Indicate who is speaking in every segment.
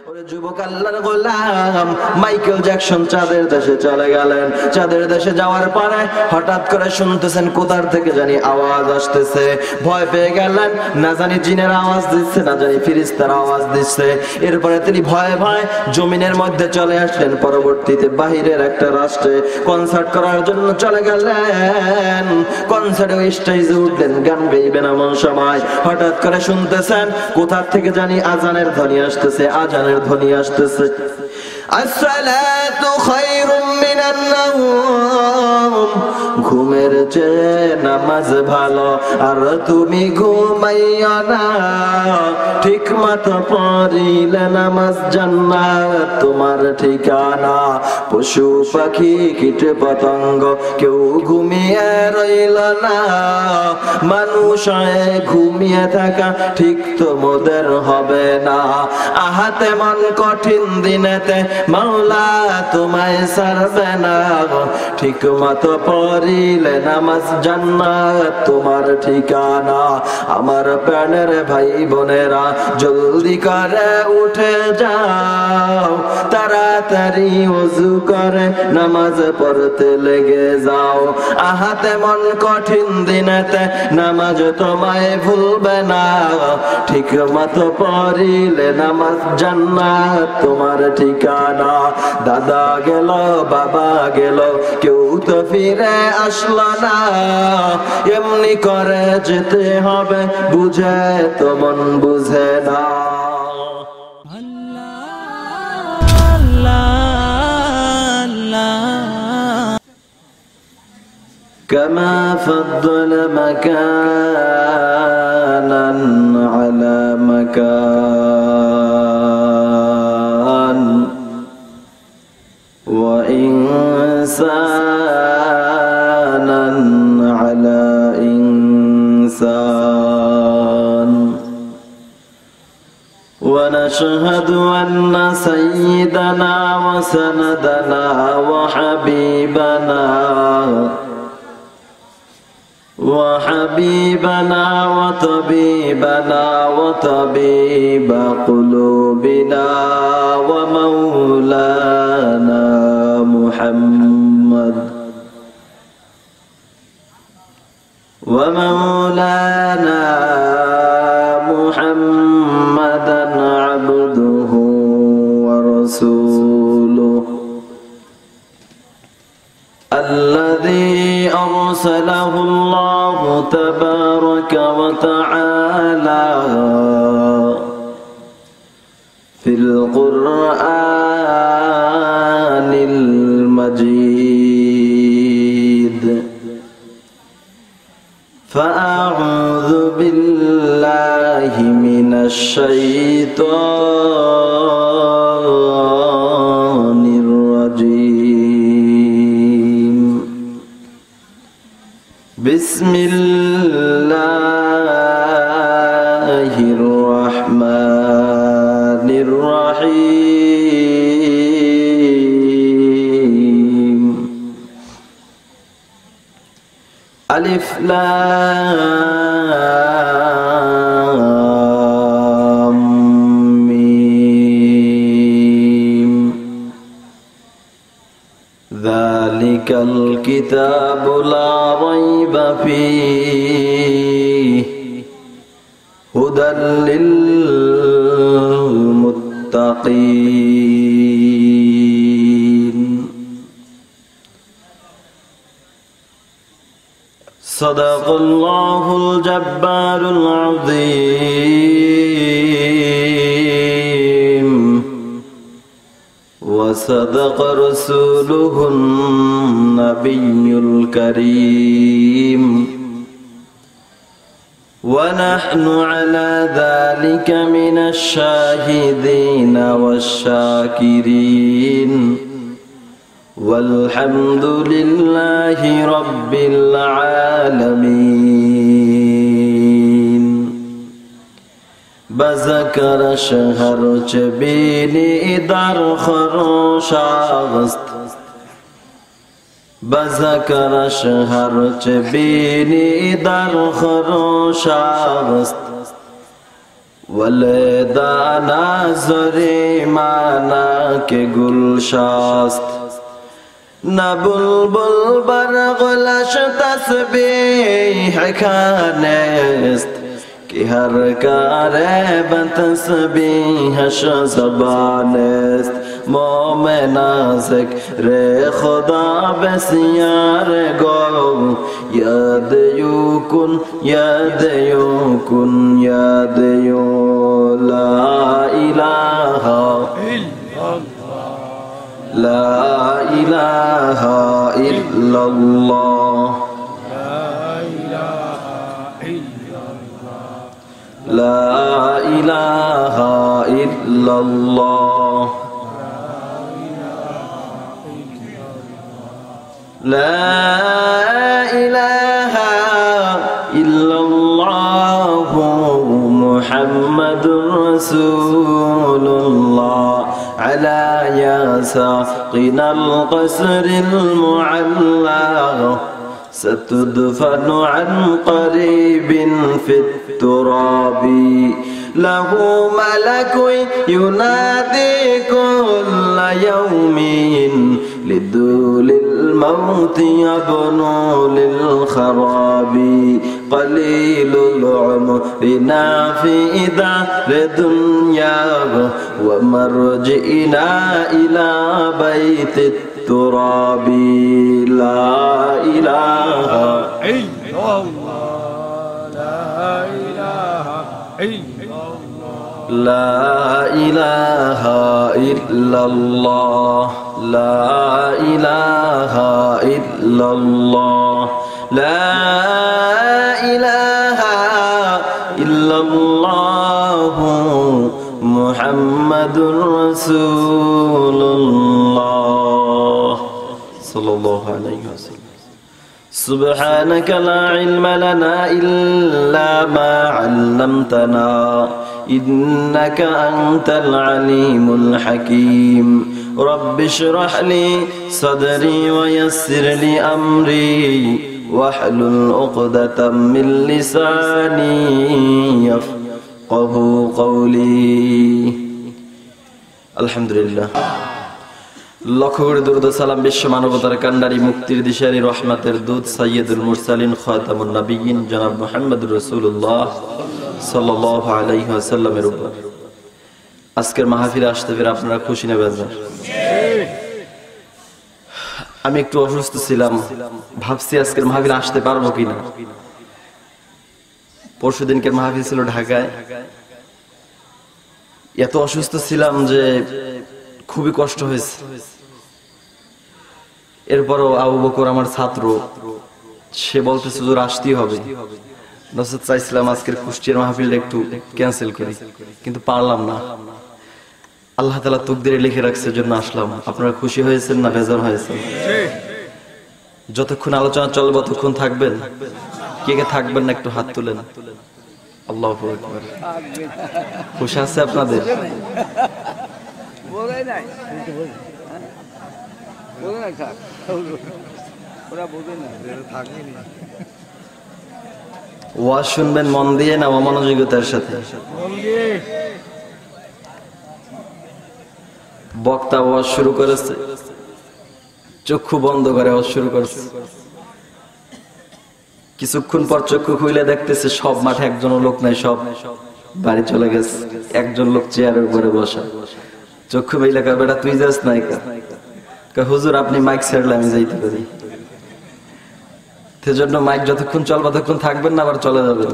Speaker 1: ওরে যুবক আল্লাহর গোলাম মাইকেল জ্যাকসন চাঁদের দেশে চলে গেলেন। চাঁদের দেশে যাওয়ার পরে হঠাৎ করে শুনতেছেন কোথার থেকে জানি আওয়াজ আসতেছে। ভয় পেয়ে গেলেন, না জানি জিনের আওয়াজ দিচ্ছে, না জানি ফেরেশতার আওয়াজ দিচ্ছে। এরপরে তিনি ভয়ে ভয়ে জমিনের মধ্যে চলে আসলেন। পরবর্তীতে বাহিরের একটা রাষ্ট্রে কনসার্ট করার জন্য চলে গেলেন। কনসার্টে স্টেজে উঠলেন, গান গাইবেন এমন সময় হঠাৎ করে শুনতেছেন কোথার থেকে জানি আজানের ধ্বনি আসতেছে, আজানের ধ্বনি আসতেছে। আসসালাতু খায়রুম মিনান নাওম, ঘুমের চেয়ে নামাজ ভালো, আর তুমি ঘুমাইয়া না। ঠিক মতো পড়িলে নামাজ জান্নাত তোমার ঠিকানা। পশু পাখি কীট পতঙ্গ কেউ ঘুমিয়ে রইল না। মানুষ হয়ে ঘুমিয়ে থাকা ঠিক তোমাদের হবে না। আহাতে মন কঠিন দিনেতে মাওলা তোমায় ছাড়বে না। ঠিক মতো পড়িলে নামাজ জান্নাত তোমার ঠিকানা। আমার প্রাণের ভাই বোনেরা জলদি করে উঠে যাও, তাড়াতাড়ি ওযু করে নামাজ পড়তে লেগে যাও। আহাতে মন কঠিন দিনেতে নামাজ তোমায় ভুলবে না। ঠিক মতো পড়িলে নামাজ জান্নাত তোমার ঠিকানা। দাদা গেল, বাবা গেল, কেউ তো ফিরে আসলো না। এমনি করে যেতে হবে, বুঝে তো মন বুঝে না। كما فضل مكانا على مكان وإنسانا على إنسان. ونشهد أن سيدنا وسندنا وحبيبنا وطبيبنا وطبيب قلوبنا ومولانا محمد محمدا عبده ورسوله الذي أرسله الله تبارك وتعالى في القرآن المجيد. فأعوذ بالله من الشيطان الرجيم. بسم الله الرحمن الرحيم. ألف لام ميم. ذلك الكتاب لا ريب فيه هدى للمتقين. صدق الله الجبار العظيم وصدق رسوله النبي الكريم. ونحن على ذلك من الشاهدين والشاكرين والحمد لله رب العالمين. بذكر شهر چبینی در خروشاغست. بذكر شهر چبینی در خروشاغست. वलेदाना ज़रीमाना के गुलशास्त न बुलबुल बरगुलश तस्बीह खानेस्त कि हर कारे बतस्बीह ज़बानेस्त मोमेना ज़िक्रे खुदा बसियार गो याद युकुन ला इलाहा इल्लल्लाह ला इलाहा इल्लल्लाह ला इलाहा इल्लल्लाह मुहम्मदुर रसूलुल्लाह अला या साक़िनल क़स्रिल मुअल्ला सतुदफनु अन क़रीबिन फित तुराबी लहू मलकु युनादी कुल्ल यौमिन लिदुलिल मौति यबनु लिल खराबी क़लीलुल उम्रि नाफ़ी दार दुनिया व मरजिना इला बैतित तुराबी ला इलाहा ला इलाहा इल्लल्लाह ला इलाहा इल्लल्लाह ला इलाहा इल्लल्लाह मुहम्मदुर रसूलुल्लाह सल्लल्लाहु अलैहि वसल्लम सुब्हानक ला इल्म लना इल्ला मा अल्लमतना इन्नक अंतल अलीमुल हकीम रब्बि इश्रह ली सदरी व यस्सिर ली अमरी वहलुल उक़दतम मिन लिसानी यफ़क़हू क़ौली अल्हम्दुलिल्लाह लक्ष कोटी दुरूद सालाम विश्व मानवतार कांडारी मुक्तिर दिशारी रहमतेर दूत सय्यदुल मुरसालिन खातामुन नबिय्यिन जनाब मुहम्मदुर रसूलुल्लाह सल्लल्लाहु अलैहि वसल्लमेर উপর আজকের মাহফিলে আসতে পেরে আপনারা খুশি না বেজার? আমি একটু অসুস্থ ছিলাম, ভাবছি আজকের মাহফিলে আসতে পারবো কিনা। পরশুদিনকের মাহফিল ছিল ঢাকায়, এত অসুস্থ ছিলাম যে খুবই কষ্ট হয়েছে। এরপরও আবু বকর আমার ছাত্র, সে বলতেছে হুজুর আসতেই হবে। নসিহত চাইছিলাম আজকের কুষ্টিয়ার মাহফিলটা একটু ক্যান্সেল করি, কিন্তু পারলাম না। আল্লাহ তাআলা তকদিরে লিখে রাখছে জন্য আসলাম। আপনারা খুশি হয়েছেন না বেজার হয়েছেন? যতক্ষণ আলোচনা চলবে ততক্ষণ থাকবেন। কে কে থাকবেন না একটু হাত তুলেন। আল্লাহু আকবার। খুশি আছে আপনাদের? ওয়াজ শুনবেন মন দিয়ে না মনোযোগিতার সাথে? বক্তা ওয়াজ শুরু করেছে, চক্ষু বন্ধ করে ওয়াজ শুরু করেছে। কিছুক্ষণ পর চক্ষু খুলে দেখতেছে সব মাঠে একজনও লোক নাই, সব বাড়ি চলে গেছে। একজন লোক চেয়ারের উপরে বসা। চক্ষু মেলে কয় বেটা তুই যাস নাই কা? হুজুর আপনি মাইক ছাড়লে আমি যাইতে পারি। সেজন্য মাইক যতক্ষণ চলবে ততক্ষণ থাকবেন না, আবার চলে যাবেন।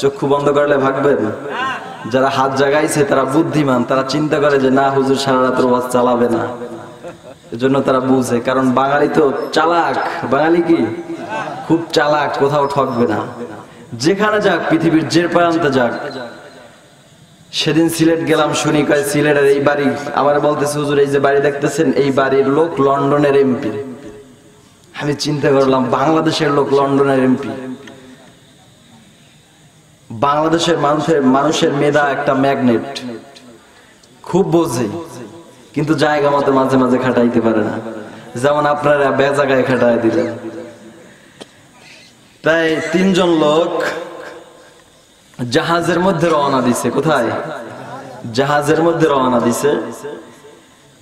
Speaker 1: চক্ষু বন্ধ করলে ভাগবেন। যারা হাত জাগাইছে তারা বুদ্ধিমান, তারা চিন্তা করে যে না হুজুর সারা রাত ওয়াজ চালাবে না, এজন্য তারা বুঝে। কারণ বাঙালি তো চালাক, বাঙালি কি খুব চালাক, কোথাও ঠকবে না। যেখানে যাক, পৃথিবীর যে প্রান্তে যাক। সেদিন সিলেট গেলাম, শুনি কয় সিলেটের এই বাড়ি, আমার বলতেছে হুজুর এই যে বাড়ি দেখতেছেন এই বাড়ির লোক লন্ডনের এমপি। আমি চিন্তা করলাম বাংলাদেশের লোক লন্ডনের এমপি। বাংলাদেশের মানুষের মেধা একটা ম্যাগনেট, খুব বোঝে, কিন্তু জায়গা মতো মাঝে মাঝে খাটাইতে পারে না। যেমন আপনারা বেজাগায় খাটাই দিলেন। তাই তিনজন লোক জাহাজের মধ্যে রওনা দিছে। কোথায়? জাহাজের মধ্যে রওনা দিছে।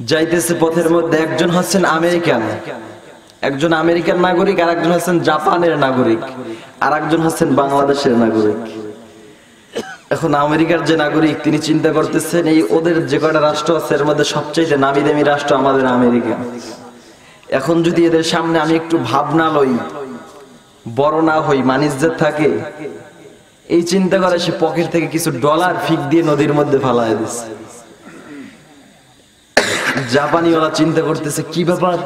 Speaker 1: যাইতেছে পথের মধ্যে একজন হচ্ছেন আমেরিকান, একজন আমেরিকান নাগরিক, আর একজন হচ্ছেন জাপানের নাগরিক, আর একজন হচ্ছেন বাংলাদেশের নাগরিক। এখন আমেরিকার যে নাগরিক তিনি চিন্তা করতেছেন এই ওদের যে কয়টা রাষ্ট্র আছে এর মধ্যে সবচেয়ে নামি দামি রাষ্ট্র আমাদের আমেরিকা। এখন যদি এদের সামনে আমি একটু ভাবনা লই, বড় না হই, মানিজ্যের থাকে, এই চিন্তা করে সে পকেট থেকে কিছু ডলার ফিক দিয়ে নদীর মধ্যে ফালায় দিচ্ছে। জাপানিওয়ালা চিন্তা করতেছে কি ব্যাপার,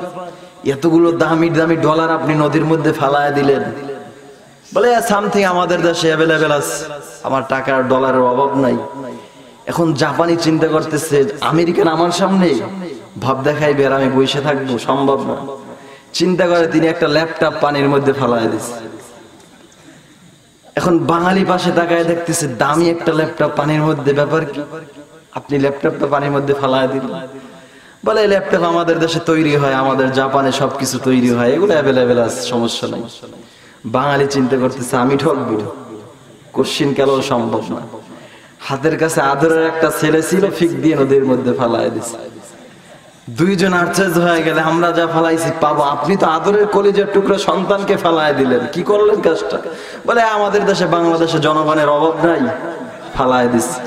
Speaker 1: এতগুলো দামি দামি ডলার আপনি নদীর মধ্যে ফালায় দিলেন। বলে সামথিং আমাদের দেশে অ্যাভেলেবেল আছে, আমার টাকার ডলারের অভাব নাই। এখন জাপানি চিন্তা করতেছে আমেরিকান আমার সামনে ভাব দেখাইবে আর আমি বসে থাকবো, সম্ভব না। চিন্তা করে তিনি একটা ল্যাপটপ পানির মধ্যে ফালায় দিচ্ছে। এখন বাঙালি পাশে তাকায় দেখতেছে দামি একটা ল্যাপটপ পানির মধ্যে, ব্যাপার কি, আপনি ল্যাপটপটা পানির মধ্যে ফালায় দিলেন। বলে ল্যাপটপ আমাদের দেশে তৈরি হয়, আমাদের জাপানে সবকিছু তৈরি হয়, এগুলো অ্যাভেলেবেল আছে, সমস্যা নাই। বাঙালি চিন্তা করতেছে আমি ঠকবো, কোশ্চিন কেন সম্ভব না। হাতের কাছে আদরের একটা ছেলে ছিল, ফিক দিয়ে নদীর মধ্যে ফালায় দিছে। দুইজন আশ্চর্য হয়ে গেলে আমরা যা ফালাইছি পাবো, আপনি তো আদরের কলিজার টুকরা সন্তানকে ফালায় দিলেন, কি করলেন কাজটা? বলে আমাদের দেশে বাংলাদেশে জনগণের অভাব নাই, ফালায় দিচ্ছে।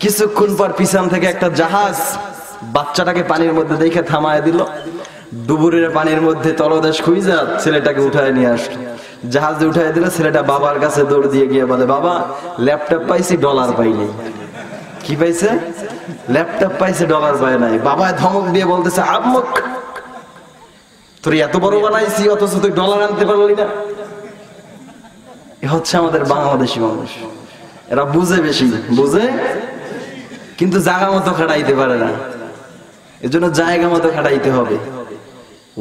Speaker 1: কিছুক্ষণ পর পিছন থেকে একটা জাহাজ বাচ্চাটাকে পানির মধ্যে দেখে থামায় দিল। ডুবুরের পানির মধ্যে তলদেশ খুঁজা ছেলেটাকে উঠায় নিয়ে আসলো, জাহাজে উঠায় দিল। ছেলেটা বাবার কাছে দৌড় দিয়ে গিয়ে বলে বাবা ল্যাপটপ পাইছি, ডলার পাইনি। কি পাইছে? ল্যাপটপ পাইছে, ডলার পায় নাই। বাবা ধমক দিয়ে বলতেছে আম্মুক, তোর এত বড় বানাইছি অথচ তুই ডলার আনতে পারলি না। এ হচ্ছে আমাদের বাংলাদেশি মানুষ, এরা বুঝে বেশি, বুঝে কিন্তু জায়গা মতো খাটাইতে পারে না। এজন্য জায়গা মতো খাটাইতে হবে।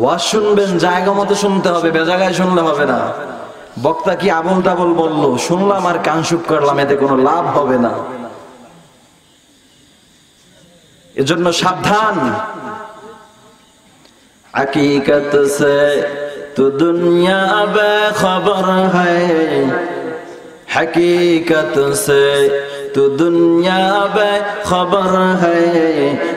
Speaker 1: ওয়াজ শুনবেন জায়গা মতো শুনতে হবে, বেজায়গায় শুনলে হবে না। বক্তা কি আবল তাবল বললো, শুনলাম আর কান শুক করলাম, এতে কোনো লাভ হবে না। এজন্য সাবধান। हकीकत से तो दुनिया बेखबर है, हकीकत से तो दुनिया बेखबर है,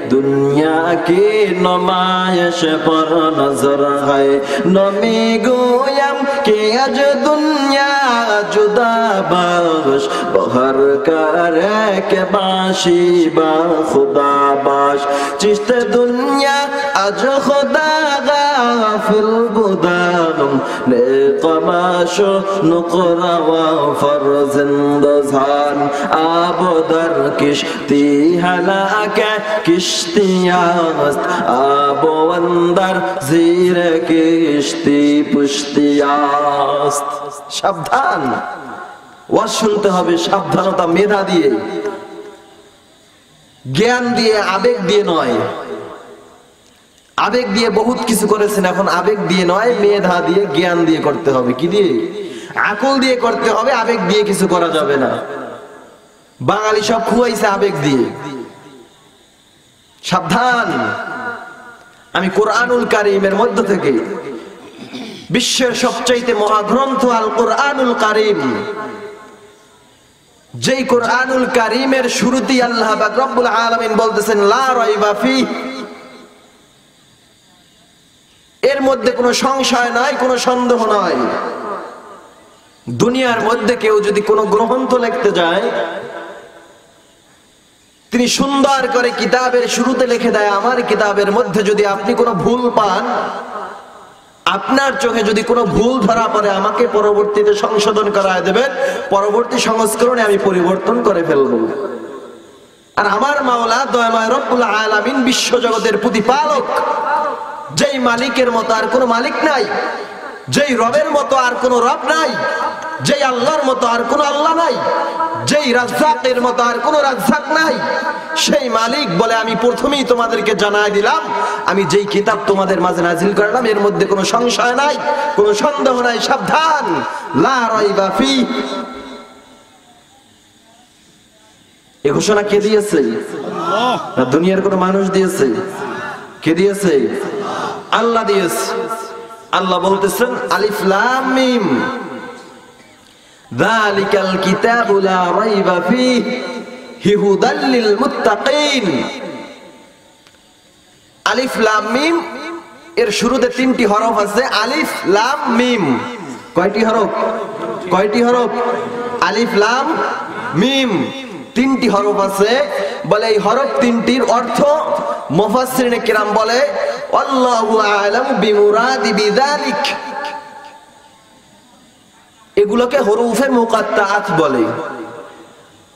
Speaker 1: दुनिया की नुमाइश पर नजर है। नमी गोयम कि अज दुनिया जुदा बाश, बहर करे के बाशी बा खुदा बाश। चिश्ते दुनिया अज खुदा गाफिल बुदाम, नेकमाशो नुकरा व फरजिंदजान। आबदर किश्ती हलाके किश्तियास्त, आबो अंदर जीरे किश्ती पुश्तियास्त। সাবধান, ওয়াজ শুনতে হবে সাবধানতা, মেধা দিয়ে, জ্ঞান দিয়ে, আবেগ দিয়ে নয়। আবেগ দিয়ে বহুত কিছু করেছেন, এখন আবেগ দিয়ে নয়, মেধা দিয়ে, জ্ঞান দিয়ে করতে হবে। কি দিয়ে? আকল দিয়ে করতে হবে, আবেগ দিয়ে কিছু করা যাবে না। বাঙালি সব খুয়াইছে আবেগ দিয়ে। সাবধান। আমি কোরআনুল কারীমের মধ্য থেকে বিশ্বের সবচাইতে মহাগ্রন্থ আল কোরআনুল কারীম, যেই কোরআনুল কারীমের শুরুতেই আল্লাহ পাক রব্বুল আলামিন বলতেছেন লা রাইবা ফি, এর মধ্যে কোনো সংশয় নাই, কোনো সন্দেহ নাই। দুনিয়ার মধ্যে কেউ যদি কোনো গ্রন্থ লিখতে যায়, তিনি সুন্দর করে কিতাবের শুরুতে লিখে দেয় আমার কিতাবের মধ্যে যদি আপনি কোনো ভুল পান, আপনার চোখে যদি কোনো ভুল ধরা পড়ে, আমাকে পরবর্তীতে সংশোধন করায় দেবেন, পরবর্তী সংস্করণে আমি পরিবর্তন করে ফেলবো। আর আমার মাওলা দয়াময় রব্বুল আলামিন বিশ্ব জগতের প্রতিপালক, যেই মালিকের মতো আর কোনো মালিক নাই, যেই রবের মতো আর কোনো রব নাই, যেই আল্লাহর মতো আর কোনো আল্লাহ নাই, যেই রাজ্জাকের মতো আর কোনো রাজ্জাক নাই, সেই মালিক বলে আমি প্রথমেই তোমাদেরকে জানাই দিলাম, আমি যেই কিতাব তোমাদের মাঝে নাজিল করলাম এর মধ্যে কোনো সংশয় নাই, কোনো সন্দেহ নাই। সাবধান, লা রাইবা ফি। এই ঘোষণা কে দিয়েছে? আল্লাহ। না দুনিয়ার কোনো মানুষ দিয়েছে? কে দিয়েছে? আল্লাহ দিয়েছে। আল্লাহ বলতেছেন আলিফ লাম মিম যালিকাল কিতাবু লা রাইবা ফীহি হুদাল লিল মুত্তাকিন। আলিফ লাম মিম এর শুরুতে তিনটি হরফ আছে, আলিফ লাম মিম। কয়টি হরফ? কয়টি হরফ? আলিফ লাম মিম তিনটি হরফ আছে। বলে এই হরফ তিনটির অর্থ মুফাসসিরিনে কিরাম বলে আল্লাহু আ'লামু বিমুরাদি বিযালিক, এগুলোকে হুরুফে মুকাত্তাআত বলে।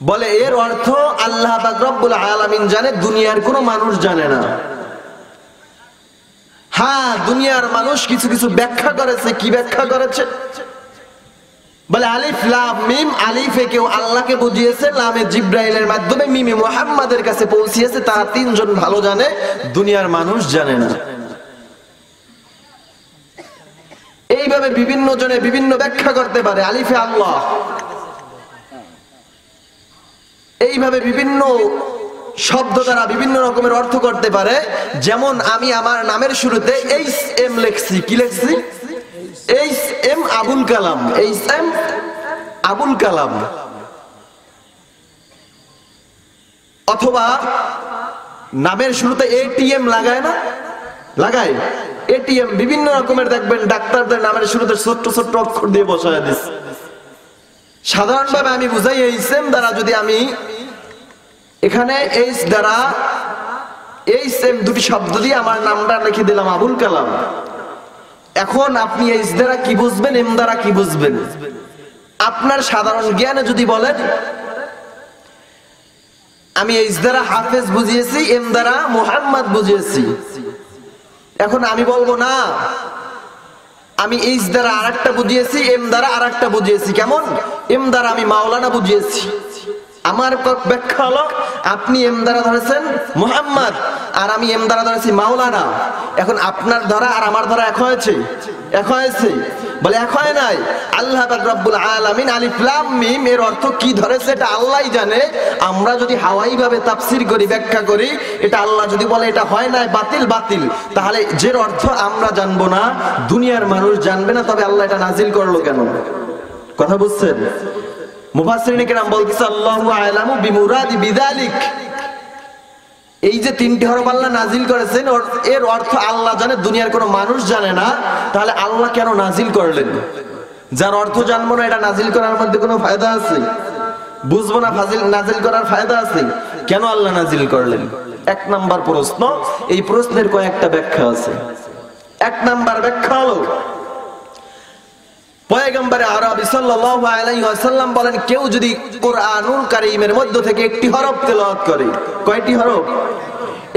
Speaker 1: বলে এর অর্থ আল্লাহ পাক রব্বুল আলামিন জানে, দুনিয়ার কোনো মানুষ জানে না। হ্যাঁ, দুনিয়ার মানুষ কিছু কিছু ব্যাখ্যা করেছে। কি ব্যাখ্যা করেছে? বলে আলিফ লাম মিম, আলিফে কেউ আল্লাহকে বুঝিয়েছে, লামে জিব্রাইলের মাধ্যমে, মিমে মুহাম্মাদের কাছে পৌঁছিয়েছে। তারা তিনজন ভালো জানে, দুনিয়ার মানুষ জানে না। এইভাবে বিভিন্ন জনে বিভিন্ন ব্যাখ্যা করতে পারে। আলিফে আল্লাহ, এইভাবে বিভিন্ন শব্দ দ্বারা বিভিন্ন রকমের অর্থ করতে পারে। যেমন আমি আমার নামের শুরুতে এইচ এম লিখছি। কি লিখছি? H M Abul Kalam. H M Abul Kalam. অথবা নামের শুরুতে এটিএম লাগায় না? লাগায়। এটিএম বিভিন্ন রকমের দেখবেন ডাক্তারদের নামের শুরুতে ছোট্ট ছোট্ট অক্ষর দিয়ে বসায় দিচ্ছে। সাধারণভাবে আমি বুঝাই, এইচ এম দ্বারা যদি আমি এখানে এইচ দ্বারা এইচ এম দুটি শব্দ দিয়ে আমার নামটা লিখে দিলাম আবুল কালাম। এখন আপনি এইচ দ্বারা কি বুঝবেন, এম দ্বারা কি বুঝবেন? আপনার সাধারণ জ্ঞানে যদি বলেন আমি এইচ দ্বারা হাফেজ বুঝিয়েছি, এম দ্বারা মুহাম্মদ বুঝিয়েছি, এখন আমি বলবো না, আমি এইচ দ্বারা আরেকটা বুঝিয়েছি, এম দ্বারা আরেকটা বুঝিয়েছি। কেমন? এম দ্বারা আমি মাওলানা বুঝিয়েছি। আমার ব্যাখ্যা হলো আপনি এম দ্বারা ধরেছেন মুহাম্মদ, আর আমি এম দ্বারা ধরেছি মাওলানা। এখন আপনার ধরা আর আমার ধরা এক হয়েছে? এক হয়েছে? বলে এক হয় নাই। আল্লাহ পাক রব্বুল আলামিন আলিফ লাম মিম এর অর্থ কি ধরেছে এটা আল্লাহই জানে। আমরা যদি হাওয়াই ভাবে তাফসীর করি, ব্যাখ্যা করি, এটা আল্লাহ যদি বলে এটা হয় নাই, বাতিল বাতিল, তাহলে যে অর্থ আমরা জানবো না, দুনিয়ার মানুষ জানবে না, তবে আল্লাহ এটা নাজিল করলো কেন? কথা বুঝছেন? মুফাসসিরিনে কিরাম বলতেছে আল্লাহু আ'লামু বিমুরাদি বিযালিক, এই যে তিনটি হরফ আল্লাহ নাজিল করেছেন এর অর্থ আল্লাহ জানে, দুনিয়ার কোনো মানুষ জানে না। তাহলে আল্লাহ কেন নাজিল করলেন? যার অর্থ জানবো না, এটা নাজিল করার মধ্যে কোনো ফায়দা আছে? বুঝবো না, নাজিল করার ফায়দা আছে? কেন আল্লাহ নাজিল করলেন? এক নাম্বার প্রশ্ন। এই প্রশ্নের কয়েকটা ব্যাখ্যা আছে। এক নাম্বার ব্যাখ্যা হলো পয়গম্বর আরবি সাল্লাল্লাহু আলাইহি ওয়াসাল্লাম বলেন, কেউ যদি কুরআনুল কারীমের মধ্য থেকে একটি হরফ তেলাওয়াত করে, কয়টি হরফ?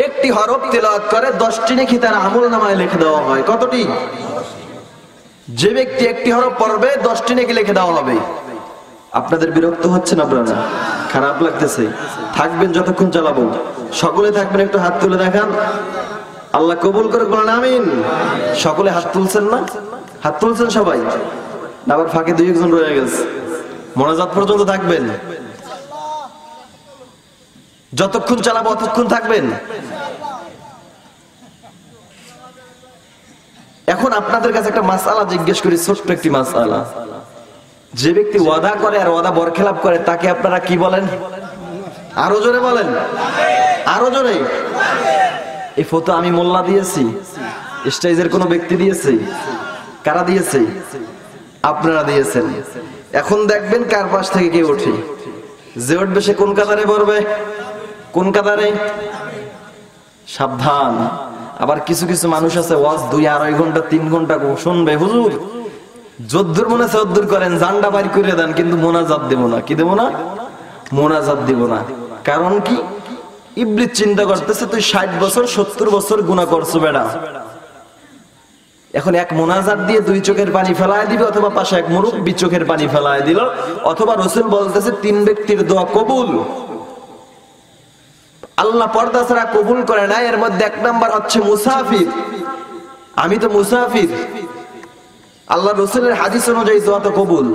Speaker 1: একটি হরফ তেলাওয়াত করে, 10টি নেকি তার আমলনামায় লিখে দেওয়া হয়। কতটি? যে ব্যক্তি একটি হরফ পড়বে 10টি নেকি লিখে দেওয়া হবে। আপনাদের বিরক্ত হচ্ছে না? আপনারা খারাপ লাগতেছে? থাকবেন যতক্ষণ চালাবো। সকলে থাকবেন, একটু হাত তুলে দেখান। আল্লাহ কবুল করে বলেন আমিন। সকলে হাত তুলছেন না? হাত তুলছেন সবাই? আবার ফাঁকে দুই একজন রয়ে গেছে। মোনাজাত পর্যন্ত থাকবেন? যতক্ষণ চালাবো অতক্ষণ থাকবেন? এখন আপনাদের কাছে একটা মাসআলা জিজ্ঞেস করি, ছোট্ট একটি মাসআলা। যে ব্যক্তি ওয়াদা করে আর ওয়াদা বরখেলাপ করে তাকে আপনারা কি বলেন? আরো জোরে বলেন, আরো জোরে। এই ফটো আমি মোল্লা দিয়েছি? স্টেজের কোন ব্যক্তি দিয়েছে? কারা দিয়েছে? আপনারা দিয়েছেন। এখন দেখবেন কার পাশ থেকে কে ওঠে। যে উঠবে সে কোন কাতারে পড়বে? কোন কাতারে? সাবধান। আবার কিছু কিছু মানুষ আছে ওয়াজ 2-2.5 ঘন্টা 3 ঘন্টা শুনবে। হুজুর যদ্দুর মনে আছে যদ্দুর করেন, জান্ডা বাইর করে দেন, কিন্তু মোনাজাত দেব না। কি দেব না? মোনাজাত দেব না। কারণ কি? ইবলিস চিন্তা করতেছে তুই 60 বছর 70 বছর গুনাহ করছো বেটা, এখন এক মোনাজাত দিয়ে 2 চোখের পানি ফেলায় দিবে, অথবা পাশে এক মুরব্বি চোখের পানি ফেলায় দিল, অথবা রাসূল বলতেছে 3 ব্যক্তির দোয়া কবুল। আল্লাহ পর্দা ছাড়া কবুল করে না। এর মধ্যে 1 নাম্বার হচ্ছে মুসাফির। আমি তো মুসাফির। আল্লাহ রাসূলের হাদিস অনুযায়ী দোয়া তো কবুল।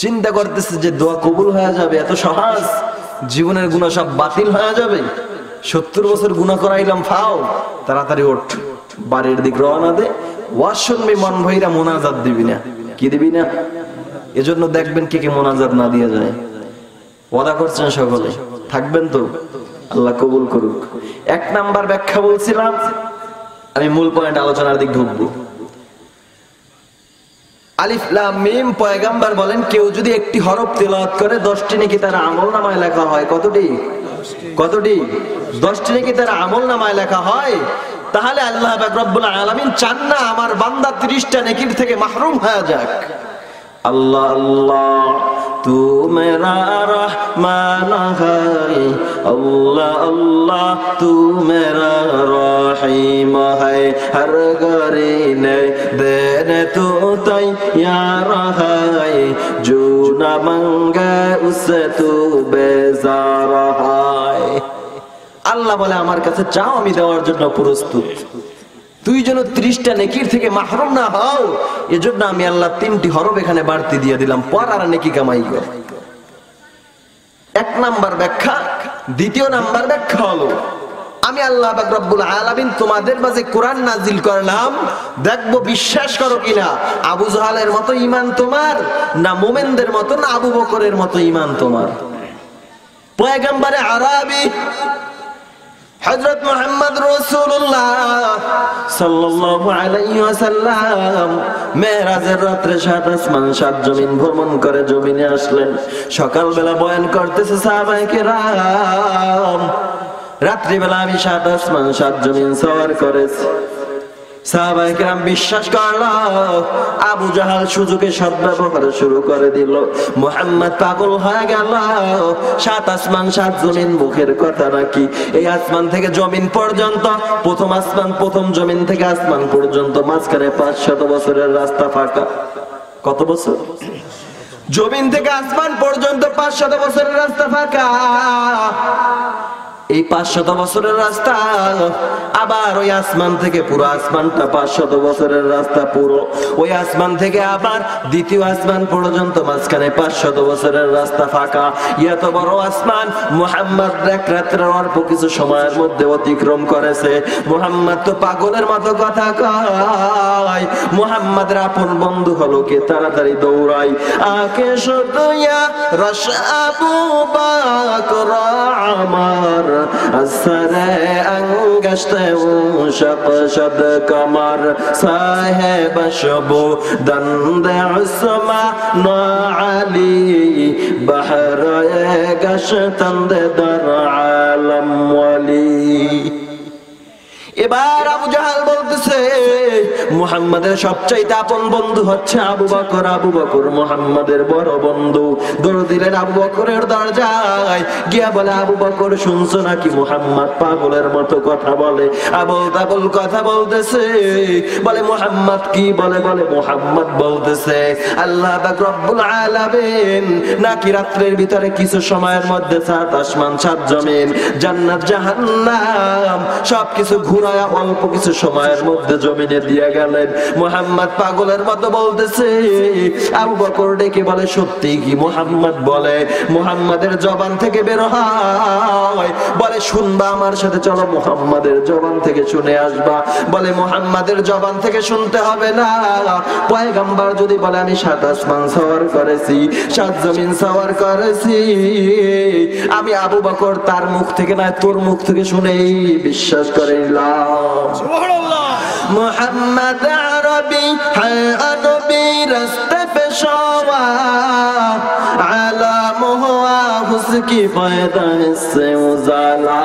Speaker 1: চিন্তা করতেছে যে দোয়া কবুল হয়ে যাবে এত সহজ, জীবনের গুনাহ সব বাতিল হয়ে যাবে। 70 বছর গুনাহ করাইলাম, ফাও তাড়াতাড়ি ওঠ, বাড়ির দিক রওনা দে। ওয়াজ শুনবি মন ভইরা, মোনাজাত দিবি না। কি দিবি না? এজন্য দেখবেন কে কে মোনাজাত না দিয়ে যায়। ওয়াদা করছেন সকলে, থাকবেন তো? আল্লাহ কবুল করুক। 1 নাম্বার ব্যাখ্যা বলছিলাম, আমি মূল পয়েন্ট আলোচনার দিক ঢুকবো। আলিফ লাম মিম, পয়গম্বর বলেন কেউ যদি একটি হরফ তেলাওয়াত করে 10টি নেকি তার আমলনামায় লেখা হয়। কতটি? 10টি নেকি তার আমলনামায় লেখা হয়। তাহলে আল্লাহ পাক রব্বুল আলামিন চান না আমার বান্দা 30টা নেকির থেকে মাহরুম হয়ে যাক। अल्लाह अल्लाह तू मेरा रहमान है, अल्लाह अल्लाह तू मेरा रहीम है, हर गरीने देने तू तैयार है, जो न मांगे उससे तू बेजार है। আল্লাহ বলে আমার কাছে চাও, আমি দেওয়ার জন্য প্রস্তুত। তুই যেন 30টা নেকির থেকে মাহরুম না হও, এজন্য আমি আল্লাহ 3টি হরফ এখানে বাড়তি দিয়ে দিলাম, পর আর নেকি কামাই কর। 1 নাম্বার ব্যাখ্যা। 2 নাম্বার ব্যাখ্যা হলো, আমি আল্লাহ পাক রব্বুল আলামিন তোমাদের মাঝে কোরআন নাজিল করলাম, দেখবো বিশ্বাস করো কিনা। আবু জাহালের মতো ঈমান তোমার, না মুমিনদের মতো, না আবু বকরের মতো ঈমান তোমার। পয়গম্বরে আরবি হযরত মুহাম্মদ রাসূলুল্লাহ সাল্লাল্লাহু আলাইহি ওয়াসাল্লাম মেরাজের রাতে 7 আসমান 7 জমিন ভ্রমণ করে জমিনে আসলেন। সকালবেলা বয়ান করতেছে সাহাবায়ে কেরাম, রাত্রিবেলা আমি 7 আসমান 7 জমিন সওয়ার করেছি। সাহাবায়ে কেরাম বিশ্বাস করল। আবু জাহাল সুযোগে সদ্ব্যবহার শুরু করে দিল। মুহাম্মদ পাগল হয়ে গেল। 7 আসমান 7 জমিন মুখের কথা নাকি? এই আসমান থেকে জমিন পর্যন্ত, প্রথম আসমান প্রথম জমিন থেকে আসমান পর্যন্ত মাঝখানে 500 বছরের রাস্তা ফাঁকা। কত বছর? জমিন থেকে আসমান পর্যন্ত 500 বছরের রাস্তা ফাঁকা। এই 500 বছরের রাস্তা, আবার ওই আসমান থেকে পুরো আসমানটা 500 বছরের রাস্তা পুরো। ওই আসমান থেকে আবার দ্বিতীয় আসমান পর্যন্ত মাঝখানে 500 বছরের রাস্তা ফাঁকা। এত বড় আসমান মুহাম্মদ এক রাত্রের অল্প কিছু সময়ের মধ্যে অতিক্রম করেছে। মুহাম্মদ তো পাগলের মতো কথা কয়। মুহাম্মাদের আপন বন্ধু হলো কে? তাড়াতাড়ি দৌড়াই। আকে শুধুয়া রশ আবু বকর আমার, আসরে আঙ্গশতে উশক শদ কমর, সাহেব শবু দন্দে উসমান আলী, বহরে গশতন্দে দর আলম ওয়ালি। এবার আবু জাহাল বলতেছে মুহাম্মাদের সবচাইতে আপন বন্ধু হচ্ছে আবু বকর। আবু বকর মুহাম্মাদের বড় বন্ধু। দৌড় দিলেন আবু বকরের দরজায়, গিয়া বলে আবু বকর শুনছো নাকি মুহাম্মদ পাগলের মতো কথা বলে, আবল তাবল কথা বলতেছে। বলে মুহাম্মদ কি বলে? বলে মুহাম্মদ বলতেছে আল্লাহ পাক রব্বুল আলামিন নাকি রাত্রের ভিতরে কিছু সময়ের মধ্যে 7 আসমান 7 জমিন জান্নাত জাহান্নাম সবকিছু ঘুরায়া অল্প কিছু সময়ের মধ্যে জমিনে দিয়ে গেলেন। মুহাম্মদ পাগলের মতো বলতেছে। আবু বকর ডেকে বলে সত্যি কি? মুহাম্মদ বলে, মুহাম্মাদের জবান থেকে বের হয়। বলে শুনবা আমার সাথে, চলো মুহাম্মাদের জবান থেকে শুনে আসবা। বলে মুহাম্মাদের জবান থেকে শুনতে হবে না। পয়গম্বর যদি বলে আমি 7 আসমান সওয়ার করেছি, 7 জমিন সওয়ার করেছি, আমি আবু বকর তার মুখ থেকে না তোর মুখ থেকে শুনেই বিশ্বাস করে নিলাম। সুবহানাল্লাহ। মুহাম্মদ আরবি হ্যাঁ নবী রাস্তে পেশওয়া, আলাম হুয়া হুসকি ফায়দা से उजाला,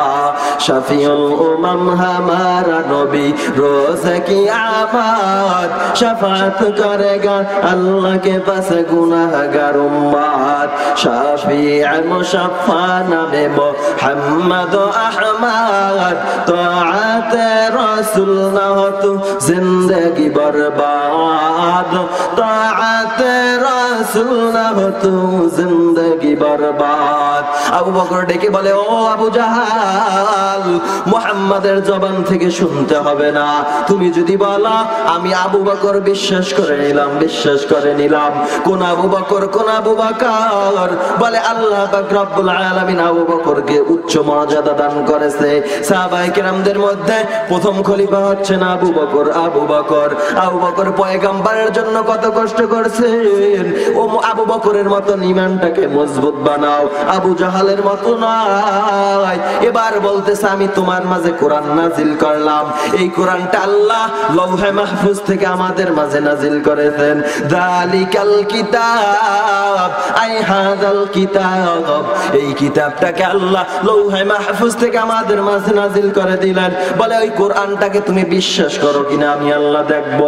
Speaker 1: शफीउल उमम हमारा नबी रोज क़यामत, शफाअत करेगा अल्लाह के पास गुनाहगार उम्मत, शफीअ मुशफ़्फ़ा नामे मुहम्मद अहमद, तआत रसूल न हो तो जिंदगी बर्बाद, तआत रसूल न हो तो जिंदगी बर्बाद। আবু বকর ডেকে বলে, ও আবু জাহাল, মুহাম্মাদের জবান থেকে শুনতে হবে না, তুমি যদি বলো আমি আবু বকর বিশ্বাস করে নিলাম, বিশ্বাস করে নিলাম। কোন আবু বকর? কোন আবু বকর? বলে আল্লাহ পাক রব্বুল আলামিন আবু বকরকে উচ্চ মর্যাদা দান করেছে। সাহাবায়ে কেরামদের মধ্যে প্রথম খলিফা হচ্ছেন আবু বকর। আবু বকর পয়গম্বরের জন্য কত কষ্ট করছেন। ও আবু বকরের মতো ঈমানটাকে মজবুত বানাও, আবু জাহালের মতো নয়। এবার বলতেছে, আমি তোমার মাঝে কোরআন নাজিল করলাম, এই কোরআনটা আল্লাহ লৌহে মাহফুজ থেকে আমাদের মাঝে নাজিল করেছেন। যালিকাল কিতাব, আই হাযাল কিতাব, এই কিতাবটাকে আল্লাহ লৌহে মাহফুজ থেকে আমাদের মাঝে নাজিল করে দিলেন। বলে ওই কোরআনটাকে তুমি বিশ্বাস করো কিনা আমি আল্লাহ দেখব।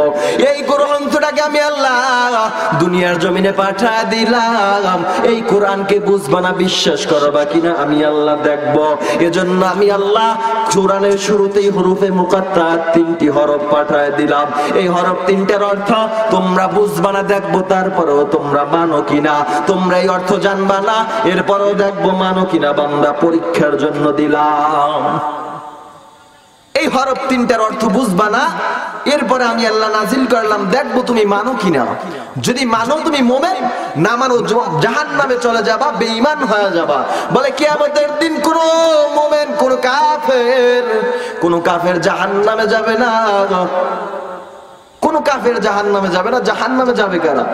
Speaker 1: এই গ্রন্থটাকে আমি আল্লাহ দুনিয়ার জমিনে পাঠিয়ে দিলাম, এই কোরআনকে বুঝবা না, বিশ্বাস করবা কিনা আমি আল্লাহ দেখব। এজন্য আমি আল্লাহ কোরআনের শুরুতেই হরফে মুকাত্তারাত 3টি হরফ পাঠিয়ে দিলাম। এই হরফ 3টার অর্থ তোমরা বুঝবা না, দেখবো তারপরেও তোমরা মানো কিনা। তোমরা এই অর্থ জানবা না, এরপরেও দেখবো মানো কিনা। বান্দা পরীক্ষার জন্য দিলাম। এই হরফ 3টার অর্থ বুঝবা না, এরপরে আমি আল্লাহ নাজিল করলাম, দেখবো তুমি মানো কিনা। যদি মানো তুমি মুমিন, না মানো জাহান্নামে চলে যাবা, বেঈমান হয়ে যাবা। বলে কিয়ামতের দিন কোন মুমিন, কোন কাফের জাহান্নামে যাবে না। কোন কাফের জাহান্নামে যাবে না। জাহান্নামে যাবে কারা?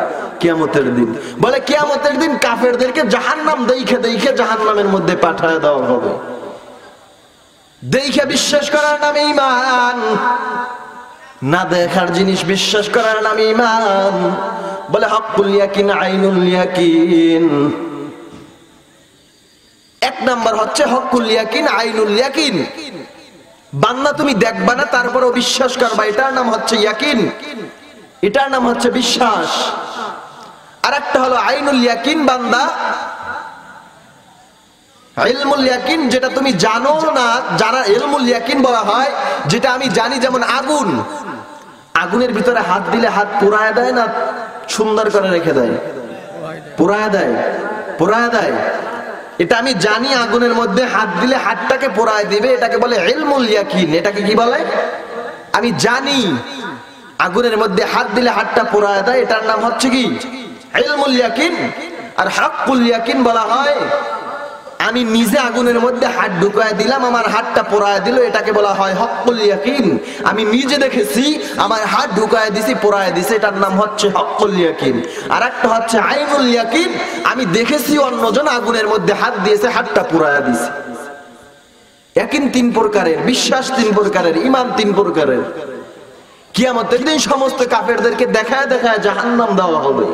Speaker 1: কিয়ামতের দিন। বলে কিয়ামতের দিন কাফেরদেরকে জাহান্নাম দেখে দেখে জাহান্নামের মধ্যে পাঠায় দেওয়া হবে। দেখে বিশ্বাস করার নামে ঈমান, না দেখার জিনিস বিশ্বাস করার নামে ঈমান। বলে হকুল ইয়াকিন, আইনুল ইয়াকিন। এক নাম্বার হচ্ছে হকুল ইয়াকিন, আইনুল ইয়াকিন। বান্দা তুমি দেখবা না, তারপরেও বিশ্বাস করবা, এটার নাম হচ্ছে ইয়াকিন, এটার নাম হচ্ছে বিশ্বাস। আর একটা হলো আইনুল ইয়াকিন। বান্দা ইলমুল ইয়াকিন, যেটা তুমি জানো না, জানা ইলমুল ইয়াকিন বলা হয় যেটা আমি জানি। যেমন আগুন, আগুনের ভিতরে হাত দিলে হাত পোড়ায় দেয় না সুন্দর করে রেখে দেয়? পোড়ায় দেয়, পোড়ায় দেয়। এটা আমি জানি, আগুনের মধ্যে হাত দিলে হাতটাকে পোড়ায় দিবে, এটাকে বলে ইলমুল ইয়াকিন। এটাকে কি বলে? আমি জানি আগুনের মধ্যে হাত দিলে হাতটা পোড়ায় দেয়, এটার নাম হচ্ছে কি? ইলমুল ইয়াকিন। আর হকুল ইয়াকিন বলা হয় আমি নিজে আগুনের মধ্যে হাত ঢুকায় দিলাম, আমার হাতটা পোড়ায় দিল, এটাকে বলা হয় হকুল ইয়াকিন। আমি নিজে দেখেছি, আমার হাত ঢুকায় দিছি, পোড়ায় দিছে, এটার নাম হচ্ছে হকুল ইয়াকিন। আর একটা হচ্ছে আইনুল ইয়াকিন, আমি দেখেছি অন্যজন আগুনের মধ্যে হাত দিয়েছে, হাতটা পোড়ায় দিছে। ইয়াকিন 3 প্রকারের, বিশ্বাস 3 প্রকারের, ঈমান 3 প্রকারের। কিয়ামতের দিন সমস্ত কাফেরদেরকে দেখায় দেখায় জাহান্নাম দেওয়া হবে।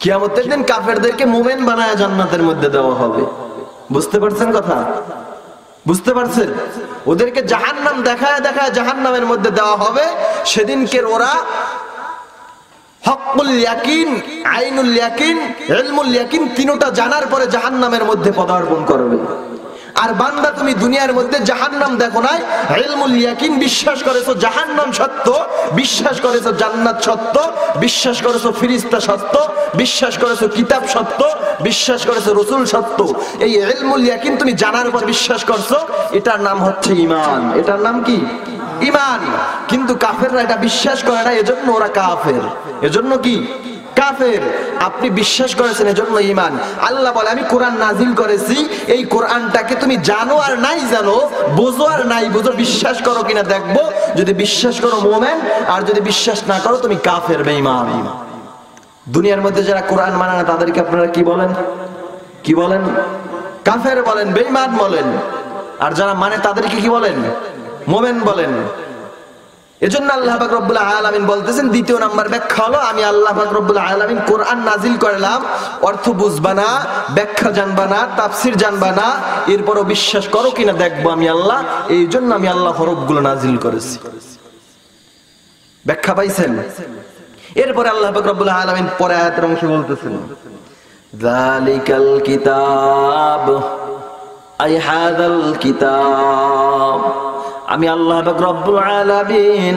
Speaker 1: কিয়ামতের দিন কাফেরদেরকে মুমিন বানায় জান্নাতের মধ্যে দেওয়া হবে। বুঝতে পারছেন কথা? বুঝতে পারছেন? ওদেরকে জাহান্নাম দেখায় দেখায় জাহান্নামের মধ্যে দেওয়া হবে। সেদিনকে ওরা হকুল ইয়াকিন, আইনুল ইয়াকিন, ইলমুল ইয়াকিন 3টা জানার পরে জাহান্নামের মধ্যে পদার্পণ করবে। আর বান্দা তুমি দুনিয়ার মধ্যে জাহান্নাম দেখো নাই, ইলমুল ইয়াকিন বিশ্বাস করেছো জাহান্নাম সত্য, বিশ্বাস করেছো জান্নাত সত্য, বিশ্বাস করেছো ফেরেশতা সত্য, বিশ্বাস করেছো কিতাব সত্য, বিশ্বাস করেছো রাসূল সত্য। এই ইলমুল ইয়াকিন তুমি জানার পর বিশ্বাস করছো, এটার নাম হচ্ছে ঈমান। এটার নাম কি? ঈমান। কিন্তু কাফেররা এটা বিশ্বাস করে না, এজন্য ওরা কাফের। এজন্য কি? কাফের। আপনি বিশ্বাস করেছেন এজন্য ঈমান। আল্লাহ বলে আমি কোরআন নাজিল করেছি, এই কোরআনটাকে তুমি জানো আর নাই জানো, বুঝো আর নাই বুঝো, বিশ্বাস করো কিনা দেখবো। যদি বিশ্বাস করো মুমিন, আর যদি বিশ্বাস না করো তুমি কাফের, বেঈমান। দুনিয়ার মধ্যে যারা কোরআন মানে না তাদেরকে আপনারা কি বলেন? কি বলেন? কাফের বলেন, বেঈমান বলেন। আর যারা মানে তাদেরকে কি বলেন? মুমিন বলেন। এজন্য আল্লাহ পাক রব্বুল আলামিন বলতেছেন, দ্বিতীয় নাম্বার ব্যাখ্যা হলো আমি আল্লাহ পাক রব্বুল আলামিন কোরআন নাজিল করলাম, অর্থ বুঝবা না, ব্যাখ্যা জানবা না, তাফসীর জানবা না, এরপরও বিশ্বাস করো কিনা দেখবো আমি আল্লাহ। এই জন্য আমি আল্লাহ হরফগুলো নাজিল করেছি। ব্যাখ্যা পাইছেন? এরপরে আল্লাহ পাক রব্বুল আলামিন পরে আয়াতের অংশে বলতেছেন, যালিকাল কিতাব, আই হাযাল কিতাব। আমি আল্লাহ পাক রব্বুল আলামিন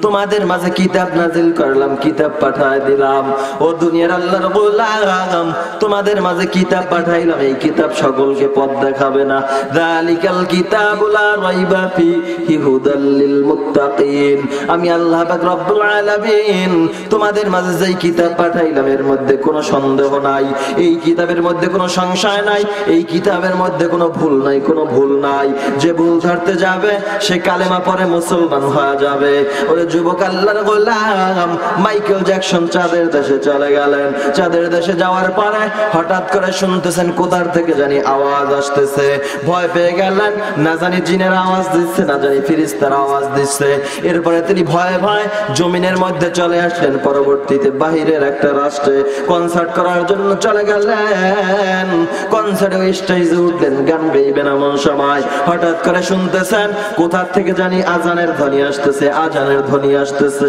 Speaker 1: তোমাদের মাঝে কিতাব নাজিল করলাম, কিতাব পাঠায় দিলাম। ও দুনিয়ার আল্লাহর গোলাম, তোমাদের মাঝে কিতাব পাঠাইলাম, এই কিতাব সকলকে পথ দেখাবে না। যালিকাল কিতাবু লা রাইবা ফীহি হুদাল লিল মুত্তাকিন। আমি আল্লাহ পাক রব্বুল আলামিন তোমাদের মাঝে যেই কিতাব পাঠাইলাম এর মধ্যে কোনো সন্দেহ নাই, এই কিতাবের মধ্যে কোনো সংশয় নাই, এই কিতাবের মধ্যে কোনো ভুল নাই, কোনো ভুল নাই। যে ভুল ধরতে যাবে সে কালেমা পড়ে মুসলমান হয়ে যাবে। ওরে যুবক আল্লাহর গোলাম, মাইকেল জ্যাকসন চাঁদের দেশে চলে গেলেন। চাঁদের দেশে যাওয়ার পরে হঠাৎ করে শুনতেছেন কোথার থেকে জানি আওয়াজ আসতেছে। ভয় পেয়ে গেলেন, না জানি জিনের আওয়াজ দিচ্ছে, না জানি ফেরেশতার আওয়াজ দিচ্ছে। এরপরে তিনি ভয়ে ভয়ে জমিনের মধ্যে চলে আসলেন। পরবর্তীতে বাহিরের একটা রাষ্ট্রে কনসার্ট করার জন্য চলে গেলেন। কনসার্টে স্টেজে উঠলেন, গান গাইবেন। এমন সময় হঠাৎ করে শুনতেছেন কোথার থেকে জানি আজানের ধ্বনি আসতেছে, আজানের ধ্বনি আসতেছে।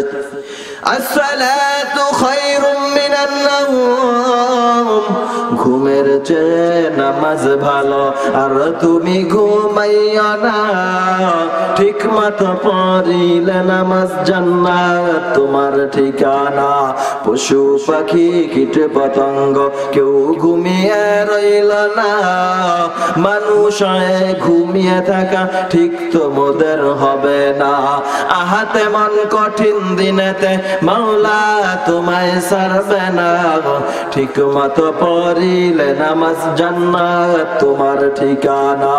Speaker 1: আসসালাতু খায়রুম মিনান নাওম, ঘুমের চেয়ে নামাজ ভালো, আর তুমি ঘুমাইয়া না। ঠিক মতো পড়িলে নামাজ জান্নাত তোমার ঠিকানা। পশু পাখি কীট পতঙ্গ কেউ ঘুমিয়ে রইল না, মানুষ হয়ে ঘুমিয়ে থাকা ঠিক তোমাদের হবে না। আহাতে মন কঠিন দিনেতে মাওলা তোমায় ছাড়বে না। ঠিক মতো পড়িলে নামাজ জান্নাত তোমার ঠিকানা।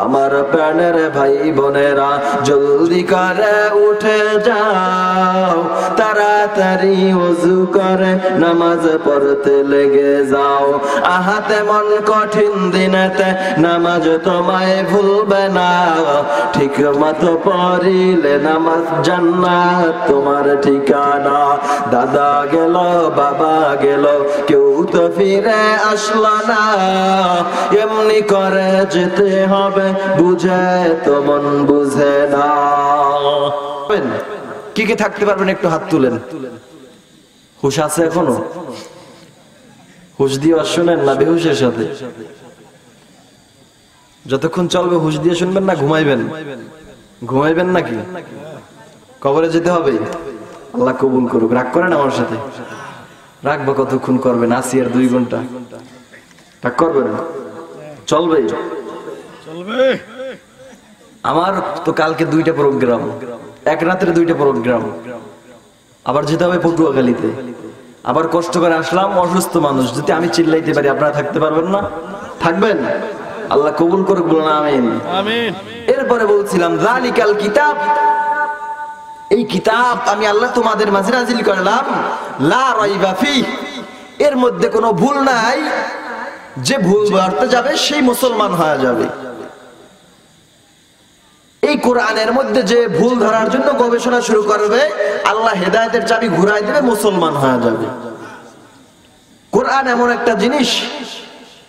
Speaker 1: আমার প্রাণের ভাই বোনেরা জলদি করে উঠে যাও, তাড়াতাড়ি ওযু করে নামাজ পড়তে লেগে যাও। আহাতে মন কঠিন দিনেতে নামাজ তোমায় ভুলবে না। ঠিক মতো পড়িলে নামাজ জান্নাত তোমার ঠিকানা। দাদা গেল, বাবা গেল, কেউ তো ফিরে আসলো না। এমনি করে যেতে হবে, বুঝে তো মন বুঝে না। কি কি থাকতে পারবেন একটু হাত তুলেন। হুশ আছে এখনো? হুশ দিয়ে শুনেন না বেহুশের সাথে? যতক্ষণ চলবে হুশ দিয়ে শুনবেন না ঘুমাইবেন? ঘুমাইবেন নাকি? কবরে যেতে হবে? আল্লাহ কবুল করুক। রাগ করেন আমার সাথে? রাখবো কতক্ষণ করবেন? আসি আর 2 ঘন্টা। রাগ করবেন? চলবে? চলবে। আমার তো কালকে 2টা প্রোগ্রাম, এক রাতের 2টা প্রোগ্রাম। আবার যেতে হবে পটুয়াখালীতে। আবার কষ্ট করে আসলাম, অসুস্থ মানুষ। যদি আমি চিল্লাইতে পারি আপনারা থাকতে পারবেন না? থাকবেন? আল্লাহ কবুল করুক, বলুন আমিন। আমিন। এরপরে বলছিলাম যালিকাল কিতাব, এই কিতাব আমি আল্লাহ তোমাদের মাঝে নাজিল করলাম, লা রাইবা ফীহি, এর মধ্যে কোনো ভুল নাই। যে ভুল ধরতে যাবে সেই মুসলমান হয়ে যাবে। এই কোরআনের মধ্যে যে ভুল ধরার জন্য গবেষণা শুরু করবে, আল্লাহ হেদায়েতের চাবি ঘুরাই দেবে, মুসলমান হয়ে যাবে। কোরআন এমন একটা জিনিস,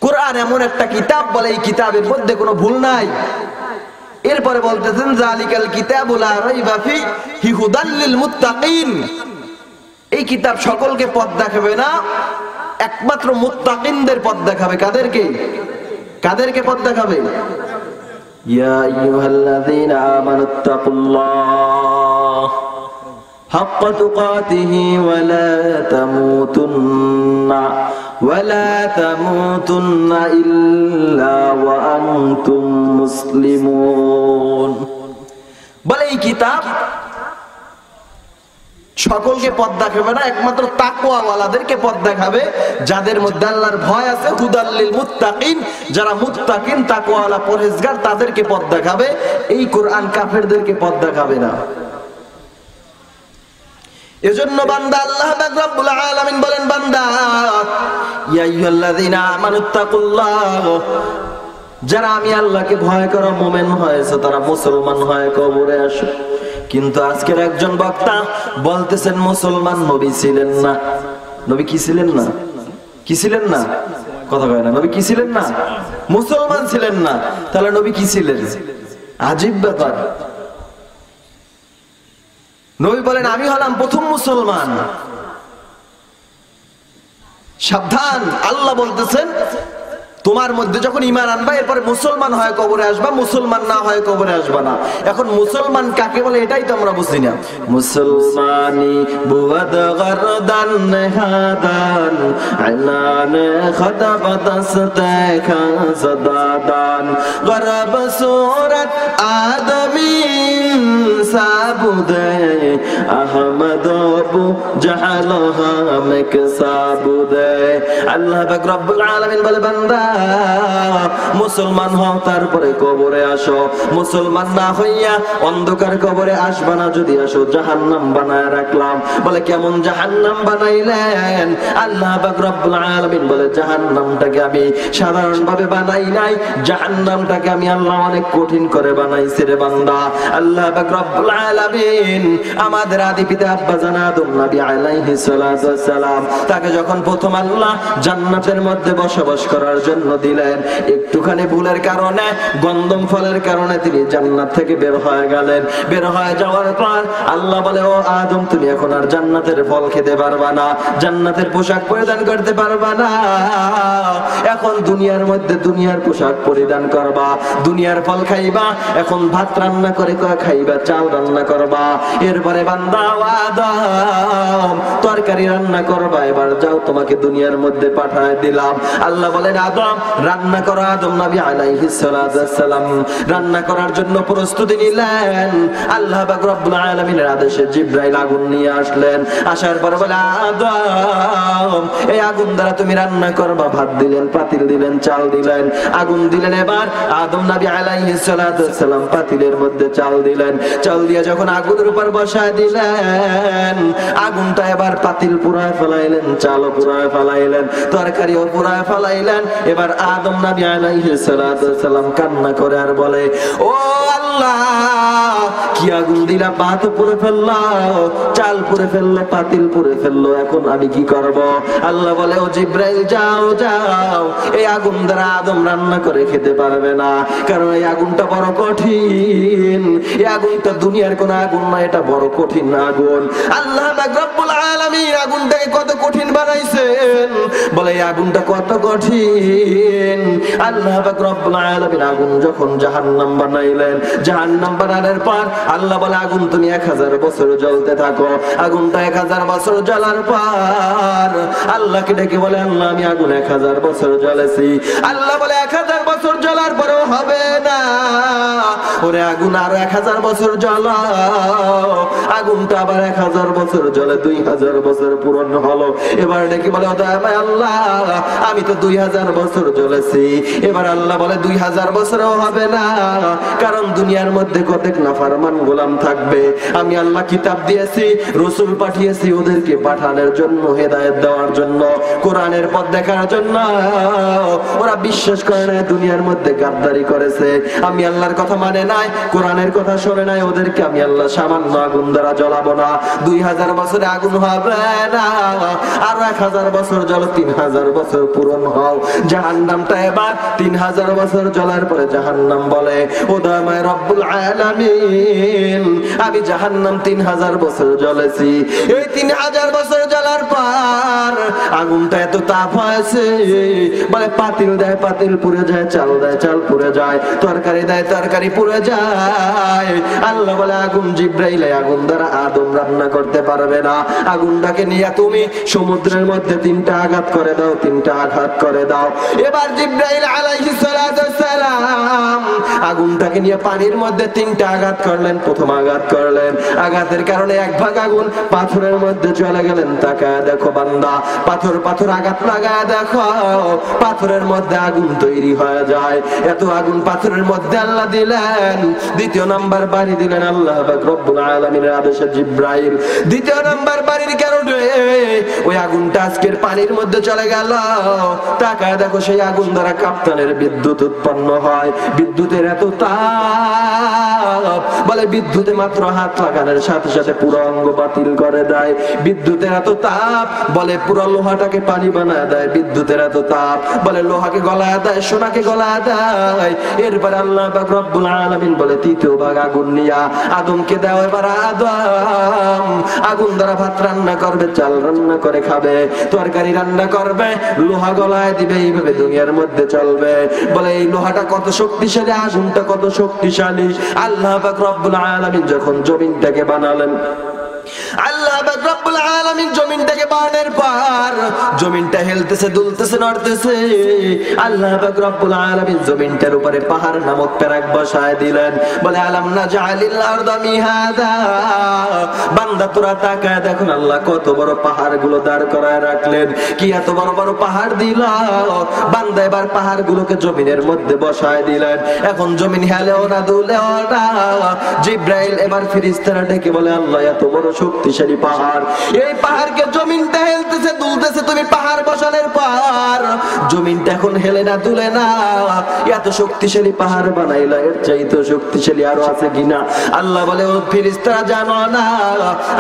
Speaker 1: কোরআন এমন একটা কিতাব, বলে এই কিতাবের মধ্যে কোনো ভুল নাই। এরপরে বলতেছেন যালিকাল কিতাবু লা রাইবা ফীহি হুদাল লিল মুত্তাকিন, এই কিতাব সকলকে পথ দেখাবে না, একমাত্র মুত্তাকিনদের পথ দেখাবে। কাদেরকে? কাদেরকে পথ দেখাবে? ইয়া আইয়ুহাল্লাযীনা আমানুত্তাকুল্লাহ হাক্কা তুকাতিহি ওয়া লা তামুতুন্না ইল্লা ওয়া আনতুম মুসলিমুন। বলে এই কিতাব সকলকে পথ দেখাবে না, একমাত্র তাকওয়াওয়ালাদেরকে পথ দেখাবে, যাদের মধ্যে আল্লাহর ভয় আছে। হুদাল লিল মুত্তাকিন, যারা মুত্তাকিন তাকওয়াওয়ালা পরহেজগার তাদেরকে পথ দেখাবে। এই কোরআন কাফেরদেরকে পথ দেখাবে না। এজন্য বান্দা আল্লাহ পাক রব্বুল আলামিন বলেন, বান্দা ইয়া আইয়ুহাল্লাযীনা আমানুত্তাকুল্লাহ, যারা আমি আল্লাহকে ভয় করো মুমিন হয়েছে, তারা মুসলমান হয়ে কবরে আসো। কিন্তু আজকের একজন বক্তা বলতেছেন মুসলমান নবী ছিলেন না। নবী কি ছিলেন না? কি ছিলেন না? কথা কয় না। নবী কি ছিলেন না? মুসলমান ছিলেন না। তাহলে নবী কি ছিলেন? আজীব ব্যাপার। নবী বলেন আমি হলাম প্রথম মুসলমান। সাবধান, আল্লাহ বলতেছেন তোমার মধ্যে যখন ঈমান আনবা এরপরে মুসলমান হয় কবরে আসবা, মুসলমান না হয় কবরে আসবা না। এখন মুসলমান কাকে বলে এটাই তো আমরা বুঝি না। মুসলমানি বুয়াদ গরদান নেহাদান আনান খতাবাতাসতে খাজদাদান গরব সূরত আদমিন সাবুদে আহমদ আবু জাহালহা মেক সাবুদে। আল্লাহ পাক রব্বুল আলামিন বলে বান্দা মুসলমান হও তারপরে কবরে আসো, মুসলমান না হইয়া অন্ধকার কবরে আসবা না, যদি আসো জাহান্নাম বানায় রাখলাম। বলে কেমন জাহান্নাম বানাইলেন? আল্লাহ পাক রব্বুল আলামিন বলে জাহান্নামটাকে আমি সাধারণ ভাবে বানাই নাই, জাহান্নামটাকে আমি আল্লাহ অনেক কঠিন করে বানাইছি রে বান্দা। আল্লাহ পাক রব্বুল আলামিন আমাদের আদি পিতা আব্বা জান আদম নবী আলাইহিস সালাতু ওয়াস সালাম তাকে যখন প্রথম আল্লাহ জান্নাতের মধ্যে বসবাস করার জন্য দিলেন, একটুখানি ভুলের কারণে গন্ধম ফলের কারণে তিনি জান্নাত থেকে বের হয়ে গেলেন। বের হয়ে যাওয়ার পর আল্লাহ বলে ও আদম তুমি এখন আর জান্নাতের ফল খেতে পারবা না, জান্নাতের পোশাক পরিধান করতে পারবা না, এখন দুনিয়ার মধ্যে দুনিয়ার পোশাক পরিধান করবা, দুনিয়ার ফল খাইবা, এখন ভাত রান্না করে খাইবা, চাল রান্না করবা। এরপরে বান্দা আদম তরকারি রান্না করবা, এবার যাও তোমাকে দুনিয়ার মধ্যে পাঠায় দিলাম। আল্লাহ বলেন আদম রান্না করো। আদম নবী আলাইহিস সালাতু ওয়াস সালাম রান্না করার জন্য প্রস্তুতি নিলেন। আল্লাহ পাক রব্বুল আলামিনের আদেশে জিবরাইল আগুন নিয়ে আসলেন। আসার পর বলে আদম এই আগুন দ্বারা তুমি রান্না করবা। ভাত দিলেন, পাতিল দিলেন, চাল দিলেন, আগুন দিলেন। এবার আদম নবী আলাইহিস সালাতু ওয়াস সালাম পাতিলের মধ্যে চাল দিলেন, চাল দিয়ে যখন আগুনের উপর বসায় দিলেন, আগুনটা এবার পাতিল পুরায় ফেলাইলেন, চালও পুরায় ফেলাইলেন, তরকারিও পুরায় ফেলাইলেন। এবার আদম নবী আলাইহিস সালাতু ওয়াস সালাম কান্না করে আর বলে ও আল্লাহ কি আগুন দিলা, ভাত পুড়ে ফেললো, চাল পুড়ে ফেললো, পাতিল পুড়ে ফেললো, এখন আমি কি করব? আল্লাহ বলে ও জিবরাইল যাও যাও, এই আগুন দ্বারা আদম রান্না করে খেতে পারবে না, কারণ এই আগুনটা বড় কঠিন, এই আগুনটা দুনিয়ার কোন আগুন না, এটা বড় কঠিন আগুন। আল্লাহ পাক রব্বুল আলামিন আগুনটাকে কত কঠিন বানাইছেন, বলে এই আগুনটা কত কঠিন। আল্লাহ পাক রব্বুল আলামিন আগুন যখন জাহান্নাম বানাইলেন, জাহান্নাম বানানোর পর আল্লাহ বলে আগুন তুমি 1000 বছর জ্বলতে থাকো। আগুনটা 1000 বছর জ্বলার পর আল্লাহকে ডেকে বলে আল্লাহ আমি আগুন 1000 বছর জ্বলেছি। আল্লাহ বলে 1000 বছর জ্বলার পরেও হবে না, ওরে আগুন আরো 1000 বছর জ্বলাও। আগুনটা আবার 1000 বছর জ্বলে 2000 বছর পূরণ হলো। এবার ডেকে বলে আল্লাহ আমি তো 2000 বছর জ্বলেছি। এবার আল্লাহ বলে 2000 বছরও হবে না, কারণ দুনিয়ার মধ্যে কতক নাফরমান গোলাম থাকবে। আমি আল্লাহ কিতাব দিয়েছি, রাসূল পাঠিয়েছি, ওদেরকে পাঠানোর জন্য, হেদায়েত দেওয়ার জন্য, কোরআনের পথ দেখার জন্য। ওরা বিশ্বাস করে না, দুনিয়ার মধ্যে গাদ্দারি করেছে, আমি আল্লাহর কথা মানে নাই, কোরআনের কথা শুনে নাই, ওদেরকে আমি আল্লাহ সামান্য আগুন দ্বারা জ্বলাবো না। 2000 বছরে আগুন হবে না, আরো 1000 বছর জ্বলো, 3000 বছর পূরণ হও। জাহান্নামটা এবার 3000 বছর জ্বলার পরে জাহান্নাম বলে ও দয়াময় রব্বুল আলামিন আমি জাহান্নাম 3000 বছর জ্বলেছি। এই 3000 বছর জ্বলার পর আগুনটা এত তাপ হয়েছে, বলে পাতিল দেয় পাতিল পুড়ে যায়, চাল দেয় চাল পুড়ে যায়, তরকারি দেয় তরকারি পুড়ে যায়। আল্লাহ বলে আগুন জিবরাইল আগুন দ্বারা আদম রান্না করতে পারবে না, আগুনটাকে নিয়ে তুমি সমুদ্রের মধ্যে 3টা আঘাত করে দাও, 3টা আঘাত করে দাও। এবার জিবরাইল আলাইহিস সালাতু ওয়াস সালাম আগুনটাকে নিয়ে পানির মধ্যে 3টা আঘাত করলেন। প্রথম আঘাত করলেন, আঘাতের কারণে এক ভাগ আগুন পাথরের মধ্যে চলে গেলেন। তাকায় দেখো বান্দা, পাথর পাথর আঘাত লাগায় দেখো, পাথরের মধ্যে আগুন তৈরি হয়ে যায়। এত আগুন পাথরের মধ্যে আল্লাহ দিলেন। দ্বিতীয় নাম্বার বাড়ি দিলেন আল্লাহ পাক রব্বুল আলামিনের আদেশে জিবরাইল। দ্বিতীয় নাম্বার বাড়ির কারণে ওই আগুনটা আজকের পানির মধ্যে চলে গেল। তাকায় দেখো সেই আগুন দ্বারা কাপ্তানের বিদ্যুৎ উৎপন্ন হয়। বিদ্যুতের এত তাপ, বলে বিদ্যুতে মাত্র হাত লাগানোর সাথে সাথে পুরো অঙ্গ বাতিল করে দেয়। বিদ্যুতের এত তাপ, বলে পুরো লোহাটাকে পানি বানায় দেয়। বিদ্যুতের এত তাপ, বলে লোহাকে গলায় দেয়, সোনাকে গলায় দেয়। এরপর আল্লাহ পাক রব্বুল আলামিন বলে তৃতীয় ভাগ আগুন নিয়া আদমকে দাও। এবার আদম আগুন দ্বারা ভাত রান্না করবে, চাল রান্না করে খাবে, তরকারি রান্না করবে, লোহা গলায় দিবে, এইভাবে দুনিয়ার মধ্যে চলবে। বলে এই লোহাটা কত শক্তিশালী, আগুনটা কত শক্তিশালী। আল্লাহ পাক রব্বুল আলামিন যখন জমিনটাকে বানালেন, আল্লাহ পাক রব্বুল আলামিন জমিনটাকে বানানোর পর জমিনটা হেলতেছে, দুলতেছে, নড়তেছে। আল্লাহ পাক রব্বুল আলামিন জমিনটার উপরে পাহাড় নামক পেরাক বসায় দিলেন। বলে আলাম নাজআলিল আরদা মিহাদা। বান্দা তোরা তাকায় দেখুন আল্লাহ কত বড় পাহাড়গুলো দাঁড় করায় রাখলেন। কি এত বড় বড় পাহাড় দিল। বান্দা এবার পাহাড়গুলোকে জমিনের মধ্যে বসায় দিলেন। এখন জমিন হেলেও না, দুলেও না। জিব্রাইল এবার ফেরেশতারা ডেকে বলে আল্লাহ এত বড় শক্তিশালী পাহাড়, এই পাহাড়কে জমিনটা হেলতেছে, দুলতেছে, তুমি পাহাড় বসানোর পর জমিনটা এখন হেলে না, দুলে না। এত শক্তিশালী পাহাড় বানাইলা, এর চাইতে শক্তিশালী আরো আছে কিনা? আল্লাহ বলে ও ফেরেশতারা জানো না,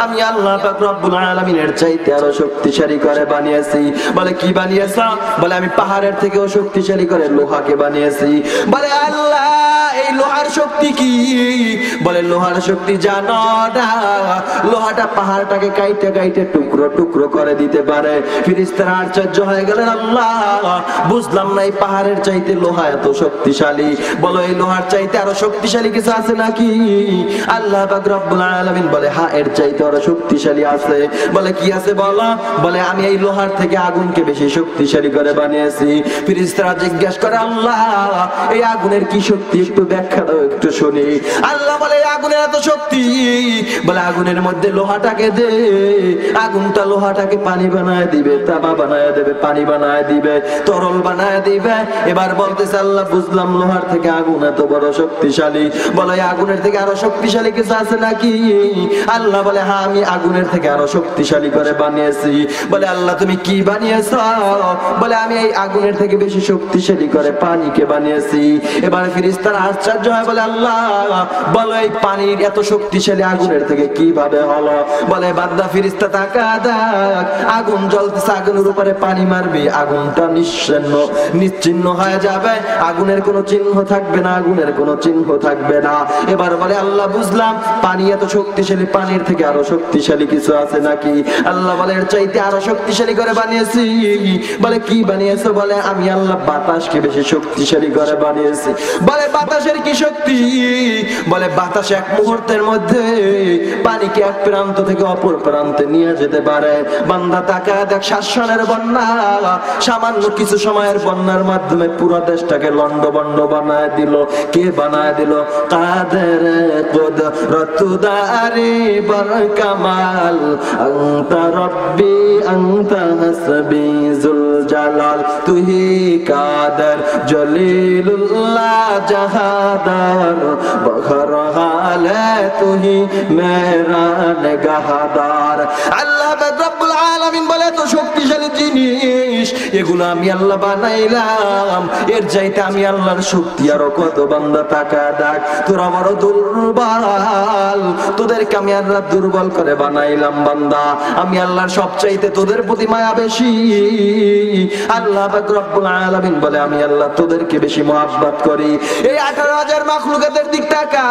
Speaker 1: আমি আল্লাহ পাক রব্বুল আলামিনের চাইতে আরো শক্তিশালী করে বানিয়েছি। বলে কি বানিয়েছা? বলে আমি পাহাড়ের থেকেও শক্তিশালী করে লোহাকে বানিয়েছি। বলে আল্লাহ এই লোহার শক্তি কি? বলে লোহার শক্তি জানো না, লোহাটা পাহাড়টাকে কাইটে কাইটে টুকরো টুকরো করে দিতে পারে। ফেরেশতারা আশ্চর্য হয়ে গেলেন, আল্লাহ বুঝলাম না এই পাহাড়ের চাইতে লোহা এত শক্তিশালী। বলো এই লোহার চাইতে আরো শক্তিশালী কিছু আছে নাকি? আল্লাহ পাক রব্বুল আলামিন বলে হ্যাঁ এর চাইতে আরো শক্তিশালী আছে। বলে কি আছে বলো? বলে আমি এই লোহার থেকে আগুনকে বেশি শক্তিশালী করে বানিয়েছি। ফেরেশতারা জিজ্ঞাসা করে আল্লাহ এই আগুনের কি শক্তি, একটু ব্যাখ্যা দাও, একটু শুনি। আল্লাহ বলে আগুনের এত শক্তি, বলে আগুনের মধ্যে লোহাটাকে দে, আগুনটা লোহাটাকে পানি বানায় দিবে, তামা বানায় দেবে, পানি বানায় দিবে, তরল বানায় দিবে। এবার বলতেছে আল্লাহ বুঝলাম লোহার থেকে আগুন এত বড় শক্তিশালী। বলে আগুনের থেকে আরো শক্তিশালী কিছু আছে নাকি? আল্লাহ বলে হ্যাঁ আমি আগুনের থেকে আরো শক্তিশালী করে বানিয়েছি। বলে আল্লাহ তুমি কি বানিয়েছো? বলে আমি এই আগুনের থেকে বেশি শক্তিশালী করে পানিকে বানিয়েছি। এবার ফেরেশতারা আশ্চর্য হয়, বলে আল্লাহ বলো এই পানির এত শক্তিশালী আগুনের থেকে কিভাবে হলো? বলে বান্দা ফেরেশতা তাকা দেখ, আগুন জ্বলতেছে, আগুনের উপরে পানি মারবি, আগুনটা নিশ্চিহ্ন হয়ে যাবে, আগুনের কোনো চিহ্ন থাকবে না, আগুনের কোনো চিহ্ন থাকবে না। এবার বলে আল্লাহ বুঝলাম পানি এত শক্তিশালী, পানির থেকে আরো শক্তিশালী কিছু আছে নাকি? আল্লাহ বলে এর চাইতে আরো শক্তিশালী করে বানিয়েছি। বলে কি বানিয়েছো? বলে আমি আল্লাহ বাতাসকে বেশি শক্তিশালী করে বানিয়েছি। বলে বাতাসের কি শক্তি? বলে বাতাস এক মুহূর্তের মধ্যে পানিকে এক প্রান্ত থেকে অপর প্রান্তে নিয়ে যেতে পারে। বান্দা তাকায় দেখ শাসনের বন্যা, সামান্য কিছু সময়ের বন্যার মাধ্যমে পুরো দেশটাকে লন্ডভন্ড বানায় দিল। কে বানায় দিল? কাদের কুদরতুদারি বরকামাল আনতা রব্বি আনতা হাসবি যুল জালাল তুহি কাদের জলিলুল্লাহ জাহাদার বখর হালে তুহি মেরা নেগাহদার। আল্লাহ রব্বুল আলামিন বলে তো শক্তিশালী জিনিস এগুলো আমি আল্লাহ বানাইলাম, এর চাইতে আমি আল্লাহর শক্তি আরো কত। বান্দা তাকা দেখ তোরা বড় দুর্বল, তোদেরকে আমি আল্লাহ দুর্বল করে বানাইলাম। বান্দা আমি আল্লাহর সবচাইতে তোদের প্রতি মায়া বেশি। আল্লাহ পাক রব্বুল আলামিন বলে আমি আল্লাহ তোদেরকে বেশি মহব্বত করি। এই 18,000 মাখলুকাতের দিক তাকা,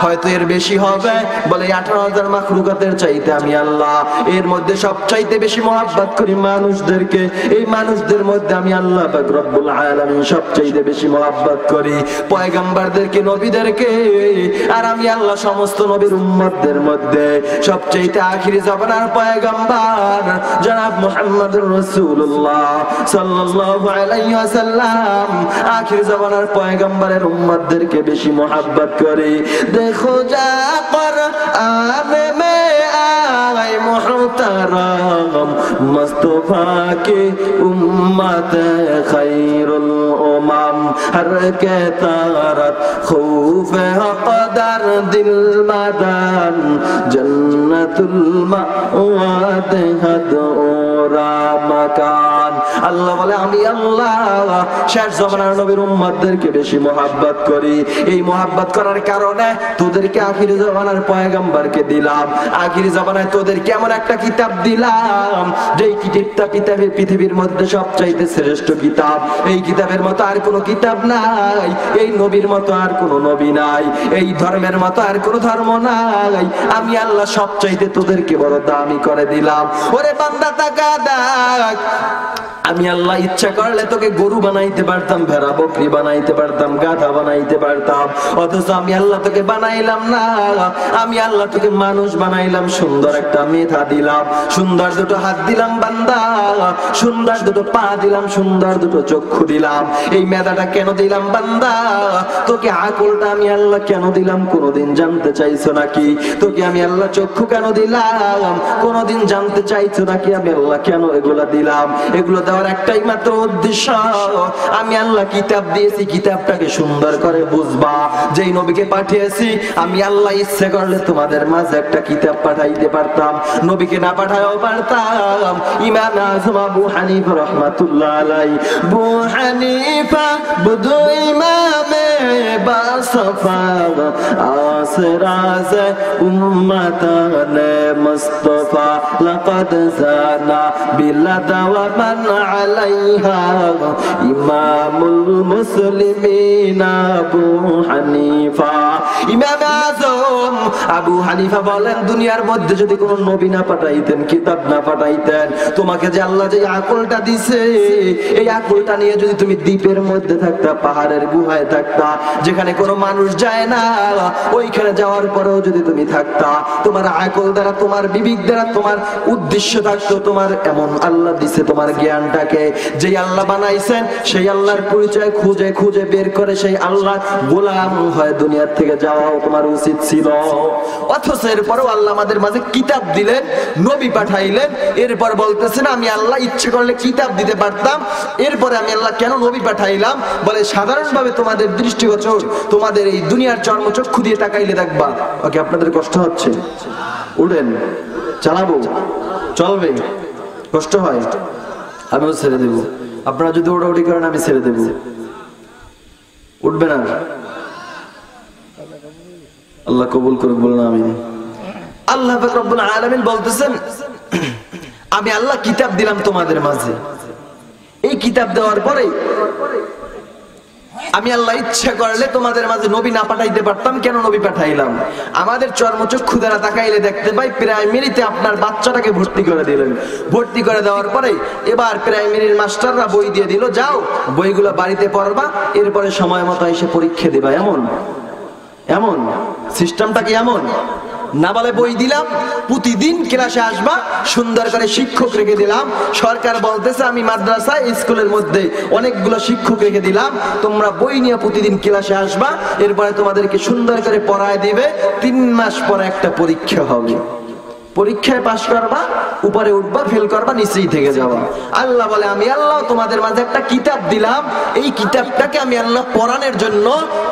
Speaker 1: হয়তো এর বেশি হবে। বলে 18,000 মাখলুকাতের চাইতে আমি আল্লাহ এর মধ্যে সবচাইতে বেশি মহব্বত করি মানুষদেরকে। এই মানুষদের মধ্যে আমি আল্লাহ পাক রব্বুল আলামিন সবচাইতে বেশি মহব্বত করি পয়গম্বরদেরকে, নবীদেরকে। আর আমি আল্লাহ সমস্ত নবীর উম্মতদের মধ্যে সবচাইতে আখিরি জামানার পয়গম্বর জনাব মুহাম্মদুর রাসূলুল্লাহ সাল্লাল্লাহু আলাইহি ওয়াসাল্লাম, আখিরি জামানার পয়গম্বরের উম্মতদেরকে বেশি মহব্বত করি। দেখো যা কুরআনে মে আয় মুহতারাম মুস্তাফা के उम्मत खैरुल उमम हर के तारत खौफ हक़दर दिल मदन जन्नतुल मअवाद हद ओरा मकान। আল্লাহ বলে আমি আল্লাহ শেষ জামানার নবীর উম্মতদেরকে বেশি মুহাব্বত করি। এই মুহাব্বত করার কারণে তোদেরকে আখিরি জামানার পয়গম্বরকে দিলাম। আখিরি জামানায় তোদেরকে এমন একটা কিতাব দিলাম যেই কিতাবটা পৃথিবীর মধ্যে সবচাইতে শ্রেষ্ঠ কিতাব। এই কিতাবের মতো আর কোনো কিতাব নাই, এই নবীর মতো আর কোনো নবী নাই, এই ধর্মের মতো আর কোনো ধর্ম নাই। আমি আল্লাহ সবচাইতে তোদেরকে বড় দামি করে দিলাম। ওরে বান্দা তাকা দেখ, আমি আল্লাহ ইচ্ছা করলে তোকে গরু বানাইতে পারতাম, ভেড়া বকরি বানাইতে পারতাম, গাধা বানাইতে পারতাম, অথচ আমি আল্লাহ তোকে বানাইলাম না। আমি আল্লাহ তোকে মানুষ বানাইলাম, সুন্দর একটা মেধা দিলাম, সুন্দর দুটো হাত দিলাম বান্দা, সুন্দর দুটো পা দিলাম, সুন্দর দুটো চক্ষু দিলাম। এই মেধাটা কেন দিলাম বান্দা? তোকে আকলটা আমি আল্লাহ কেন দিলাম কোনোদিন জানতে চাইছো নাকি? তোকে আমি আল্লাহ চক্ষু কেন দিলাম কোনোদিন জানতে চাইছো নাকি? আমি আল্লাহ কেন এগুলা দিলাম? এগুলো দেওয়ার একটাই মাত্র উদ্দেশ্য, আমি আল্লাহ কিতাব দিয়েছি, কিতাবটাকে সুন্দর করে বুঝবা। যেই নবীকে পাঠিয়েছি আমি আল্লাহ ইচ্ছে করলে তোমাদের মাঝে একটা কিতাব পাঠাইতে পারতাম, নবীকে না পাঠায়ও পারতাম। ইমাম আযম আবু হানিফা রাহমাতুল্লাহ আলাইহি, আবু হানিফা বুধু ইমামে বাসফা আসরাজ উম্মতানে মুস্তাফা লাকাদ জানা বিলাদা ওয়া মান আলাইহা ইমামুল মুসলিমিন আবু হানিফা। ইমাম আযম আবু হানিফা বলেন, দুনিয়ার মধ্যে যদি কোনো নবী না পাঠাইতেন, কিতাব না পাঠাইতেন, তোমাকে যে আল্লাহ যে আকলটা দিছে, এই আকলটা নিয়ে যদি তুমি দ্বীপের মধ্যে থাকতা, পাহাড়ের গুহায় থাকতা, যেখানে কোনো মানুষ যায় না, ওইখানে যাওয়ার পরেও যদি তুমি থাকতা, তোমার আকল দ্বারা, তোমার বিবেক দ্বারা তোমার উদ্দেশ্য থাকতো, তোমার এমন আল্লাহ দিছে তোমার জ্ঞানটাকে, যেই আল্লাহ বানাইছেন সেই আল্লাহর পরিচয় খুঁজে খুঁজে বের করে সেই আল্লাহ গোলাম হয়ে দুনিয়ার থেকে যাওয়াও তোমার উচিত ছিল। অথচ এরপরও আল্লাহ আমাদের মাঝে কিতাব দিলেন, নবী পাঠাইলেন, এরপর বলতেছেন আমি আল্লাহ ইচ্ছে করলে কিতাব দিতে পারতাম, এরপরে আমি আল্লাহ কেন নবী পাঠাইলাম? বলে সাধারণভাবে তোমাদের দৃষ্টিগোচর, তোমাদের এই দুনিয়ার চর্মচক্ষু দিয়ে তাকাইলে দেখবা। ওকে, আপনাদের কষ্ট হচ্ছে? উঠেন, চালাবো, চলবে, কষ্ট হয়, আমিও ছেড়ে দেব। আপনারা যদি ওটাউটি করেন আমি ছেড়ে দেব, উঠবে না। আল্লাহ কবুল করুক, বলুন আমিন। আল্লাহ পাক রব্বুল আলামিন বলতেছেন আমি আল্লাহ কিতাব দিলাম তোমাদের মাঝে। এই কিতাব দেওয়ার পরে আমি আল্লাহ ইচ্ছা করলে তোমাদের মাঝে নবী না পাঠাইতে পারতাম। কেন নবী পাঠাইলাম? আমাদের চর্মচক্ষু দ্বারা তাকাইলে দেখতে পাই প্রাইমারিতে আপনার বাচ্চাটাকে ভর্তি করে দিলেন। ভর্তি করে দেওয়ার পরে এবার প্রাইমারির মাস্টাররা বই দিয়ে দিল, যাও বইগুলো বাড়িতে পড়বা, এরপরে সময় মতো এসে পরীক্ষা দিবা। এমন এমন সিস্টেমটা কি এমন না? বলে বই দিলাম, প্রতিদিন ক্লাসে আসবা, সুন্দর করে শিক্ষক রেখে দিলাম। সরকার বলতেছে আমি মাদ্রাসায় স্কুলের মধ্যে অনেকগুলো শিক্ষক রেখে দিলাম, তোমরা বই নিয়ে প্রতিদিন ক্লাসে আসবা, এরপরে তোমাদেরকে সুন্দর করে পড়ায় দিবে। 3 মাস পরে একটা পরীক্ষা হবে, পরীক্ষায় পাশ করবা, উপরে উঠবা, ফেল করবা, নিচেই থেকে যাবা। আল্লাহ বলে আমি আল্লাহ তোমাদের মাঝে একটা কিতাব দিলাম, এই কিতাবটাকে আমি আল্লাহ পড়ানোর জন্য,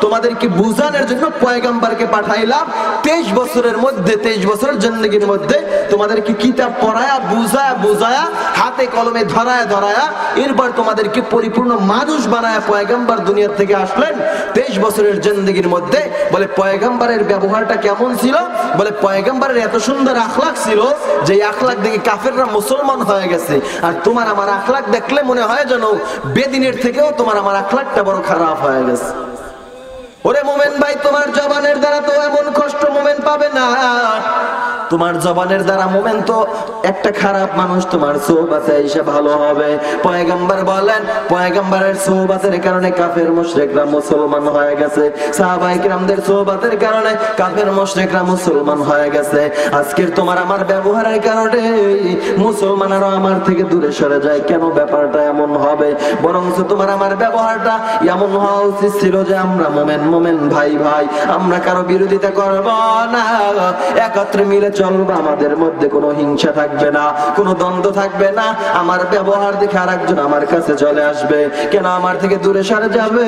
Speaker 1: তোমাদেরকে বুঝানোর জন্য পয়গম্বরকে পাঠাইলাম। 23 বছরের মধ্যে, 23 বছরের জিন্দেগির মধ্যে তোমাদেরকে কিতাব পড়ায়া, বুঝায়া বুঝায়া, হাতে কলমে ধরায়া ধরায়া, এরপর তোমাদেরকে পরিপূর্ণ মানুষ বানায়া পয়গম্বর দুনিয়ার থেকে আসলেন। 23 বছরের জিন্দেগির মধ্যে বলে পয়গম্বরের ব্যবহারটা কেমন ছিল? বলে পয়গম্বরের এত সুন্দর আখলাক ছিল যে আখলাক দেখে কাফেররা মুসলমান হয়ে গেছে। আর তোমার আমার আখলাক দেখলে মনে হয় যেন বেদিনের থেকেও তোমার আমার আখলাকটা বড় খারাপ হয়ে গেছে। ওরে মোমেন ভাই, তোমার জবানের দ্বারা তো এমন কষ্ট মোমেন পাবে না। তোমার জবানের দ্বারা মোমেন তো একটা খারাপ মানুষ তোমার সোহবাতে এসে ভালো হবে। পয়গম্বর বলেন পয়গম্বরের সোহবাতের কারণে কাফের মুশরিকরা মুসলমান হয়ে গেছে, সাহাবায়ে কিরামদের সোহবাতের কারণে কাফের মুশরিকরা মুসলমান হয়ে গেছে। আজকের তোমার আমার ব্যবহারের কারণে মুসলমানরা আমার থেকে দূরে সরে যায়। কেন ব্যাপারটা এমন হবে? বরঞ্চ তোমার আমার ব্যবহারটা এমন হওয়া উচিত ছিল যে আমরা মোমেন মোমেন ভাই ভাই, আমরা কারো বিরোধিতা করব না, একত্রে মিলে চলবো, আমাদের মধ্যে কোনো হিংসা থাকবে না, কোনো দ্বন্দ্ব থাকবে না। আমার ব্যবহার দেখে আরেকজন আমার কাছে চলে আসবে, কেন আমার থেকে দূরে সরে যাবে?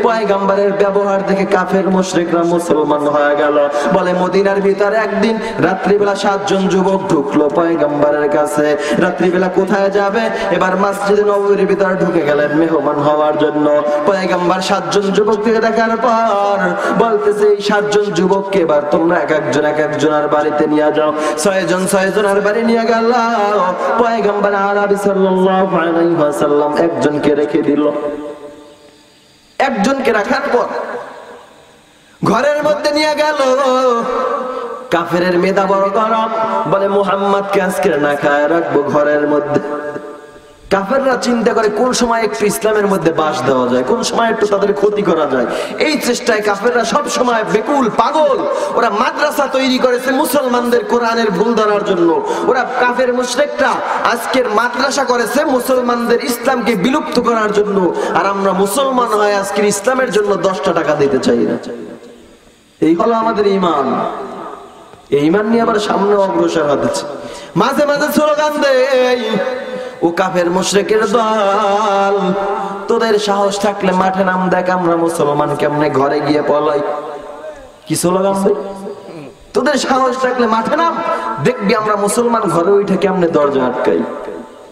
Speaker 1: পয়গম্বরের ব্যবহার দেখে কাফের মুশরিকরা মুসলমান হয়ে গেল। বলে মদিনার ভিতরে একদিন রাত্রিবেলা 7 জন যুবক ঢুকলো পয়গম্বরের কাছে। রাত্রিবেলা কোথায় যাবে? এবার মসজিদে নববীর ভিতরে ঢুকে গেলেন মেহমান হওয়ার জন্য। পয়গম্বর 7 জন যুবককে দেখার পর বলতেছে, এই 7 জন যুবককে এবার তোমরা এক একজনের বাড়িতে নিয়ে যাও। 6 জনের বাড়ি নিয়ে গেল। পয়গম্বর আরবি সাল্লাল্লাহু আলাইহি ওয়াসাল্লাম একজনকে রেখে দিল। একজনকে রাখার পর ঘরের মধ্যে নিয়ে গেল। কাফেরের মেধা বড় গরম, বলে মুহাম্মদকে আজকে না খায় রাখবো ঘরের মধ্যে। কাফেররা চিন্তা করে কোন সময় একটু ইসলামের মধ্যে বাস দেওয়া যায়, কোন সময় একটু তাদের ক্ষতি করা যায়। এই চেষ্টায় কাফেররা সব সময় বেকুল পাগল। ওরা মাদ্রাসা তৈরি করেছে মুসলমানদের কোরআনের ভুল ধরার জন্য। ওরা কাফের মুশরিকরা আজকের মাদ্রাসা করেছে মুসলমানদের ইসলামকে বিলুপ্ত করার জন্য। আর আমরা মুসলমান হয়ে আজকের ইসলামের জন্য 10টা টাকা দিতে চাই না। এই হলো আমাদের ঈমান। এই ঈমান নিয়ে আবার সামনে অগ্রসর হচ্ছে। মাঝে মাঝে স্লোগান দেই, ও কাফের মুশরিকের দল, তোদের সাহস থাকলে মাঠে নাম, দেখ আমরা মুসলমান কেমনে ঘরে গিয়ে পলাই। কি স্লোগান দেই? তোদের সাহস থাকলে মাঠে নাম, দেখবি আমরা মুসলমান ঘরে উঠে কেমনে দরজা আটকাই।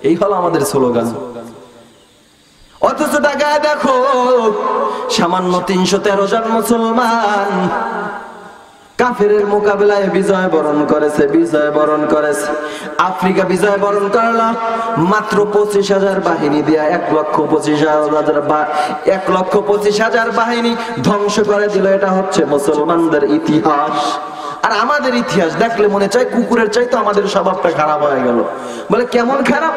Speaker 1: এই হলো আমাদের স্লোগান। অথচ টাকায় দেখো সামান্য 313 জন মুসলমান কাফেরের মোকাবিলায় বিজয় বরণ করেছে। আফ্রিকা বিজয় বরণ করলো মাত্র 25,000 বাহিনী দিয়া। 1,25,000 বাহিনী ধ্বংস করে দিল। এটা হচ্ছে মুসলমানদের ইতিহাস। আর আমাদের ইতিহাস দেখলে মনে চায় কুকুরের চাইতে আমাদের স্বভাবটা খারাপ হয়ে গেল। বলে কেমন খারাপ?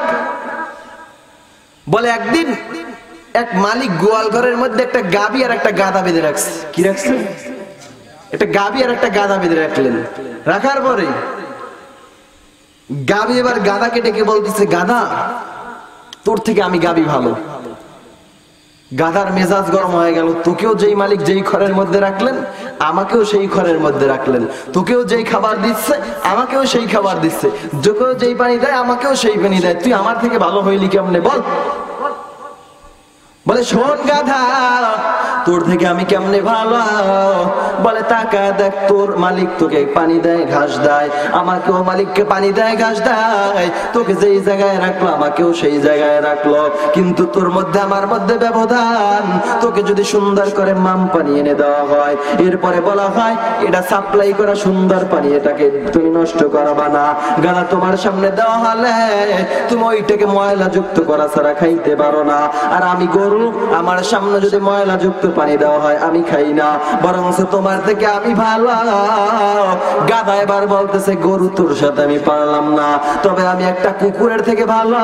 Speaker 1: বলে একদিন এক মালিক গোয়াল ঘরের মধ্যে একটা গাবি আর একটা গাধা বেঁধে রাখছে। কি রাখছে? একটা গাবি আর একটা গাধা বেঁধে রাখলেন। রাখার পরে গাবি এবার গাধাকে ডেকে বলতেছে, গাধা তোর থেকে আমি গাবি ভালো। গাধার মেজাজ গরম হয়ে গেল। তোকেও যেই মালিক যেই ঘরের মধ্যে রাখলেন, আমাকেও সেই ঘরের মধ্যে রাখলেন। তোকেও যেই খাবার দিচ্ছে, আমাকেও সেই খাবার দিচ্ছে। তোকেও যেই পানি দেয়, আমাকেও সেই পানি দেয়। তুই আমার থেকে ভালো হইলি কেমনে বল? বলে শোন গাধা, তোর থেকে আমি কেমনে ভালো? বলে টাকা দেখ, তোর মালিক তোকে পানি দেয়, ঘাস দেয়, আমাকেও মালিককে পানি দেয়, ঘাস দেয়। তোকে যেই জায়গায় রাখলো, আমাকেও সেই জায়গায় রাখলো। কিন্তু তোর মধ্যে আমার মধ্যে ব্যবধান। তোকে যদি সুন্দর করে মাম পানি এনে দেওয়া হয়, এরপরে বলা হয় এটা সাপ্লাই করা সুন্দর পানি, এটাকে তুমি নষ্ট করাবা না। গাধা তোমার সামনে দেওয়া হলে তুমি ওইটাকে ময়লা যুক্ত করা ছাড়া খাইতে পারো না। আর আমি গরু, আমার সামনে যদি ময়লা যুক্ত পানি দেওয়া হয় আমি খাই না, বরং তোমার থেকে আমি ভালো। গাধা এবার বলতেছে, গরু তোর সাথে আমি পারলাম না, তবে আমি একটা কুকুরের থেকে ভালো।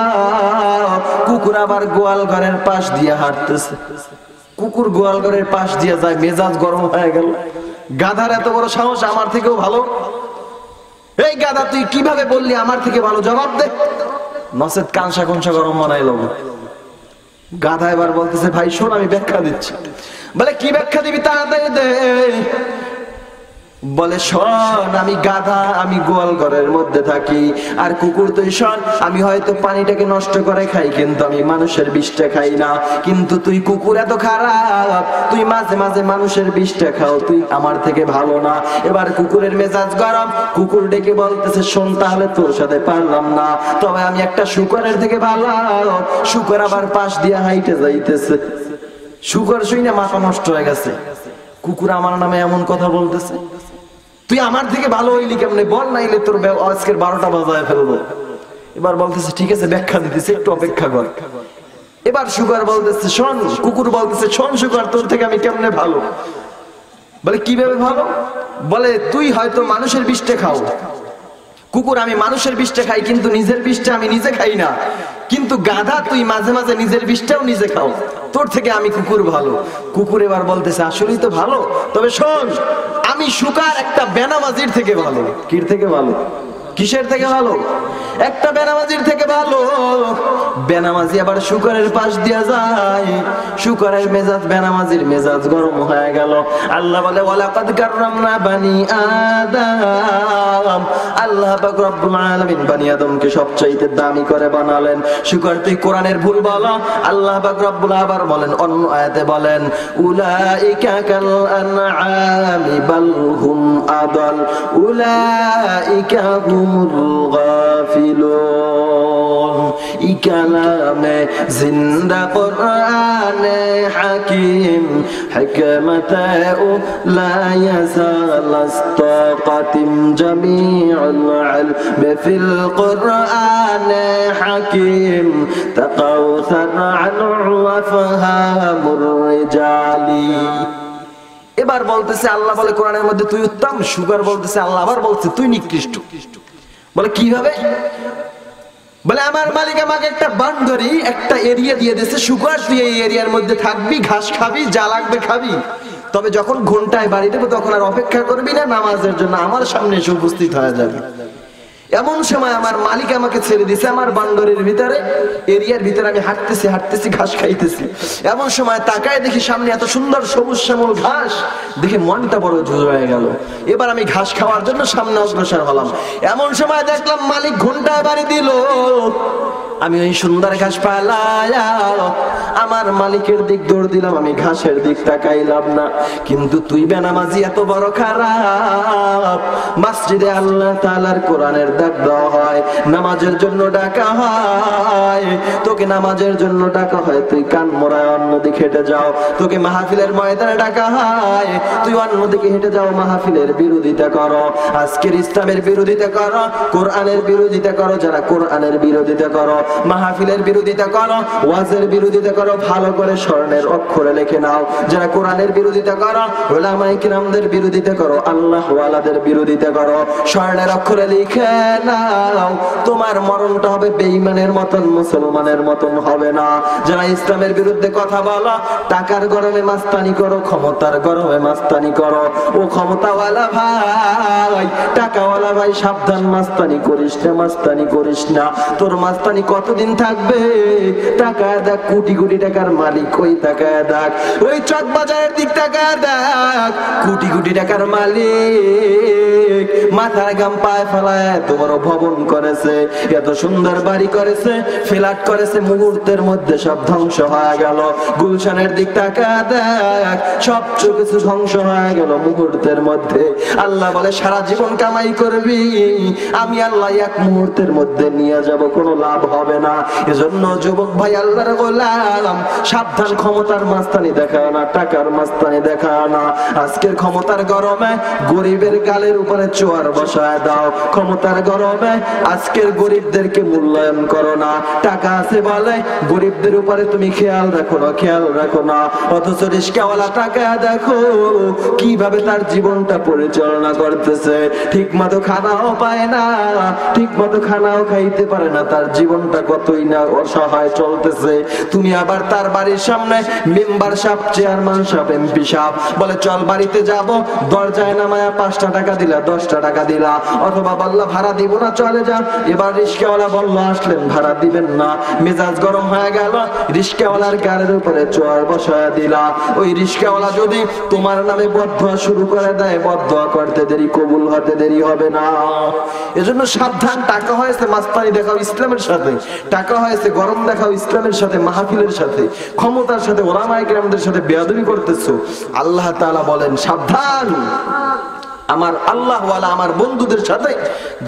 Speaker 1: কুকুর আবার গোয়াল ঘরের পাশ দিয়ে হাঁটতেছে। কুকুর গোয়াল ঘরের পাশ দিয়ে যায়, মেজাজ গরম হয়ে গেল। গাধার এত বড় সাহস, আমার থেকেও ভালো। এই গাধা তুই কিভাবে বললি আমার থেকে ভালো? জবাব দে, নচেত কাঁসা কনসা গরম বানাইল। গাধা এবার বলতেছে, ভাই শোন আমি ব্যাখ্যা দিচ্ছি। বলে কি ব্যাখ্যা দিবি? তাড়াতাড়ি দে। বলে শোন, আমি গাধা, আমি গোয়াল ঘরের মধ্যে থাকি। আর কুকুর তুই শোন, আমি হয়তো পানিটাকে নষ্ট করে খাই, কিন্তু আমি মানুষের বিষটা খাই না। কিন্তু তুই কুকুর এত খারাপ, তুই মাঝে মাঝে মানুষের বিষটা খাও, তুই আমার থেকে ভালো না। এবার কুকুরের মেজাজ গরম। কুকুর ডেকে বলতেছে, শোন তাহলে তোর সাথে পারলাম না, তবে আমি একটা শুকরের থেকে ভালো। শুকর আবার পাশ দিয়ে হাইটে যাইতেছে। শুকর শুই না মাথা নষ্ট হয়ে গেছে। কুকুর আমার নামে এমন কথা বলতেছে, তুই আমার থেকে ভালো হইলি কেমনে বল, নাইলে তোর আজকের 12টা বাজায় ফেলবো। এবার বলতেছে, ঠিক আছে ব্যাখ্যা দিতেছে, একটু অপেক্ষা কর। এবার শুকর বলতেছে, শোন, কুকুর বলতেছে, শোন শুকর, তোর থেকে আমি কেমনে ভালো? বলে কিভাবে ভালো? বলে তুই হয়তো মানুষের বিষটা খাও। কুকুর, আমি মানুষের বিষটা খাই, কিন্তু নিজের বিষটা আমি নিজে খাই না। কিন্তু গাধা, তুই মাঝে মাঝে নিজের বিষটাও নিজে খাও, তোর থেকে আমি কুকুর ভালো। কুকুর এবার বলতেছে, আসলেই তো ভালো, তবে শোন, আমি শুকার একটা বেনামাজির থেকে ভালো। কির থেকে ভালো? কিসের থেকে ভালো? একটা বেনামাজির থেকে ভালো। বেনামাজি আবার শুকরের পাশ দিয়ে যায়। শুকরের মেজাজ বেনামাজির মেজাজ গরম হয়ে গেল। আল্লাহ বলে, ওয়ালাকাদ কাররামনা বানি আদম, আল্লাহ পাক রব্বুল আলামিন বনি আদমকে সবচাইতে দামি করে বানালেন। শুকর তুই কোরআনের ভুল বলো, আল্লাহ পাক রব্বুল আবার বলেন অন্য আয়াতে বলেন উলাইকা কাল আনআমি বাল হুম আদাল উলাইকা হুমুল গাফিলুন। ই কালামে জিন্দা কোরআনে হাকিম হিকমতে লা ইয়াজাল আস্তাকাতিম জামিউল ইলম ফিল কোরআনে হাকিম তাকাউসার আনহু ওয়া ফাহামুর রিজালি। এবার বলতেছে আল্লাহ বলে কোরআনের মধ্যে তুই উত্তম, শুকর বলতেছে আল্লাহ আবার বলছে তুই নিকৃষ্ট। বলে কিভাবে? বলে আমার মালিক আমাকে একটা বাউন্ডারি একটা এরিয়া দিয়ে দিয়েছে, শুকর তুই এই এরিয়ার মধ্যে থাকবি, ঘাস খাবি, যা লাগবে খাবি, তবে যখন ঘন্টায় বাড়ি দেবো তখন আর অপেক্ষা করবি না, নামাজের জন্য আমার সামনে এসে উপস্থিত হয়ে যাবে। এমন সময় আমার মালিক আমাকে ছেড়ে দিছে আমার বাউন্ডারির ভিতরে, এরিয়ার ভিতরে আমি হাঁটতেছি হাঁটতেছি ঘাস খাইতেছি। এমন সময় তাকায় দেখি সামনে এত সুন্দর সবুজ শ্যামল ঘাস, দেখে মনটা বড় জোর হয়ে গেল। এবার আমি ঘাস খাওয়ার জন্য সামনে অগ্রসর হলাম। এমন সময় দেখলাম মালিক ঘন্টায় বাড়ি দিল। আমি ওই সুন্দর ঘাস পালায়া আমার মালিকের দিক দৌড় দিলাম, আমি ঘাসের দিক তাকাইলাম না। কিন্তু তুই বেনামাজি এত বড় খারাপ, মসজিদে আল্লাহ তাআলার কোরআনের ডাক দেওয়া হয়, নামাজের জন্য ডাকা হয়, তোকে নামাজের জন্য ডাকা হয়, তুই কান মোড়ায় অন্যদিকে হেঁটে যাও। তোকে মাহফিলের ময়দানে ডাকা হয়, তুই অন্যদিকে হেঁটে যাও, মাহফিলের বিরোধিতা করো, আজকের ইসলামের বিরোধিতা করো, কোরআনের বিরোধিতা করো। যারা কোরআনের বিরোধিতা করো, মাহফিলের বিরোধিতা করো, ওয়াজের বিরোধিতা করো, ভালো করে স্বর্ণের অক্ষরে লিখে নাও। যারা কোরআনের বিরোধিতা করো, উলামায়ে কিরামদের বিরোধিতা করো, আল্লাহ ওয়ালাদের বিরোধিতা করো, স্বর্ণের অক্ষরে লিখে নাও। তোমার মরণটা হবে বেঈমানের মতন, মুসলমানের মতন হবে না। যারা ইসলামের বিরুদ্ধে কথা বলো, টাকার গরমে মাস্তানি করো, ক্ষমতার গরমে মাস্তানি করো, ও ক্ষমতাওয়ালা ভাই, টাকাওয়ালা ভাই, সাবধান, মাস্তানি করিস না, মাস্তানি করিস না। তোর মাস্তানি কতদিন থাকবে? টাকায় দেখ, কোটি কোটি টাকার মালিক ওই টাকায় দেখ, ওই চক বাজারের দিক টাকায় দেখ, কোটি কোটি টাকার মালিক মাথার গাম পায়ে ফেলায় এত বড় ভবন করেছে, এত সুন্দর বাড়ি করেছে, ফ্ল্যাট করেছে, মুহূর্তের মধ্যে সব ধ্বংস হয়ে গেল। গুলশানের দিক টাকায় দেখ, সব কিছু ধ্বংস হয়ে গেল মুহূর্তের মধ্যে। আল্লাহ বলে সারা জীবন কামাই করবি, আমি আল্লাহ এক মুহূর্তের মধ্যে নিয়ে যাব, কোনো লাভ হবে না। এজন্য যুবক ভাই, আল্লাহর গোলাম, সাবধান, ক্ষমতার মাস্তানি দেখাও না, টাকার মাস্তানি দেখাও না। আজকের ক্ষমতার গরমে গরিবের গালের উপরে চোয়ার বসায় দাও, ক্ষমতার গরমে আজকের গরিবদেরকে মূল্যায়ন করো না। টাকা আছে বলে গরিবদের উপরে তুমি খেয়াল রাখো না, খেয়াল রাখো না। অথচ রিস্কাওয়ালা টাকা দেখো কিভাবে তার জীবনটা পরিচালনা করতেছে, ঠিক মতো খানাও পায় না, ঠিক মতো খানাও খাইতে পারে না, তার জীবনটা কতই না অসহায় চলতেছে। তুমি আবার তার বাড়ির সামনে মেম্বার সাহেব, চেয়ারম্যান সাহেব, এমপি সাহেব বলে চল বাড়িতে যাব, দরজায় নামায়া 5টা টাকা দিলা, 10টা টাকা দিলা, অথবা বললা ভাড়া দিব না চলে যা। এবার রিস্কাওয়ালা বললো আসলেন ভাড়া দিবেন না, মেজাজ গরম হয়ে গেল, রিস্কাওয়ালার গাড়ির উপরে চোয়ার বসায় দিলা। ওই রিস্কাওয়ালা যদি তোমার নামে বদদোয়া শুরু করে দেয়, বদদোয়া করতে দেরি, কবুল হতে দেরি হবে না। এজন্য সাবধান, টাকা হয়েছে মাস্তানি দেখাও ইসলামের সাথে, টাকা হয়েছে গরম দেখাও ইসলামের সাথে, মাহফিলের সাথে, ক্ষমতার সাথে, ওলামায়ে কিরামদের সাথে বেয়াদবি করতেছো। আল্লাহ তাআলা বলেন সাবধান, আমার আল্লাহ ওয়ালা আমার বন্ধুদের সাথে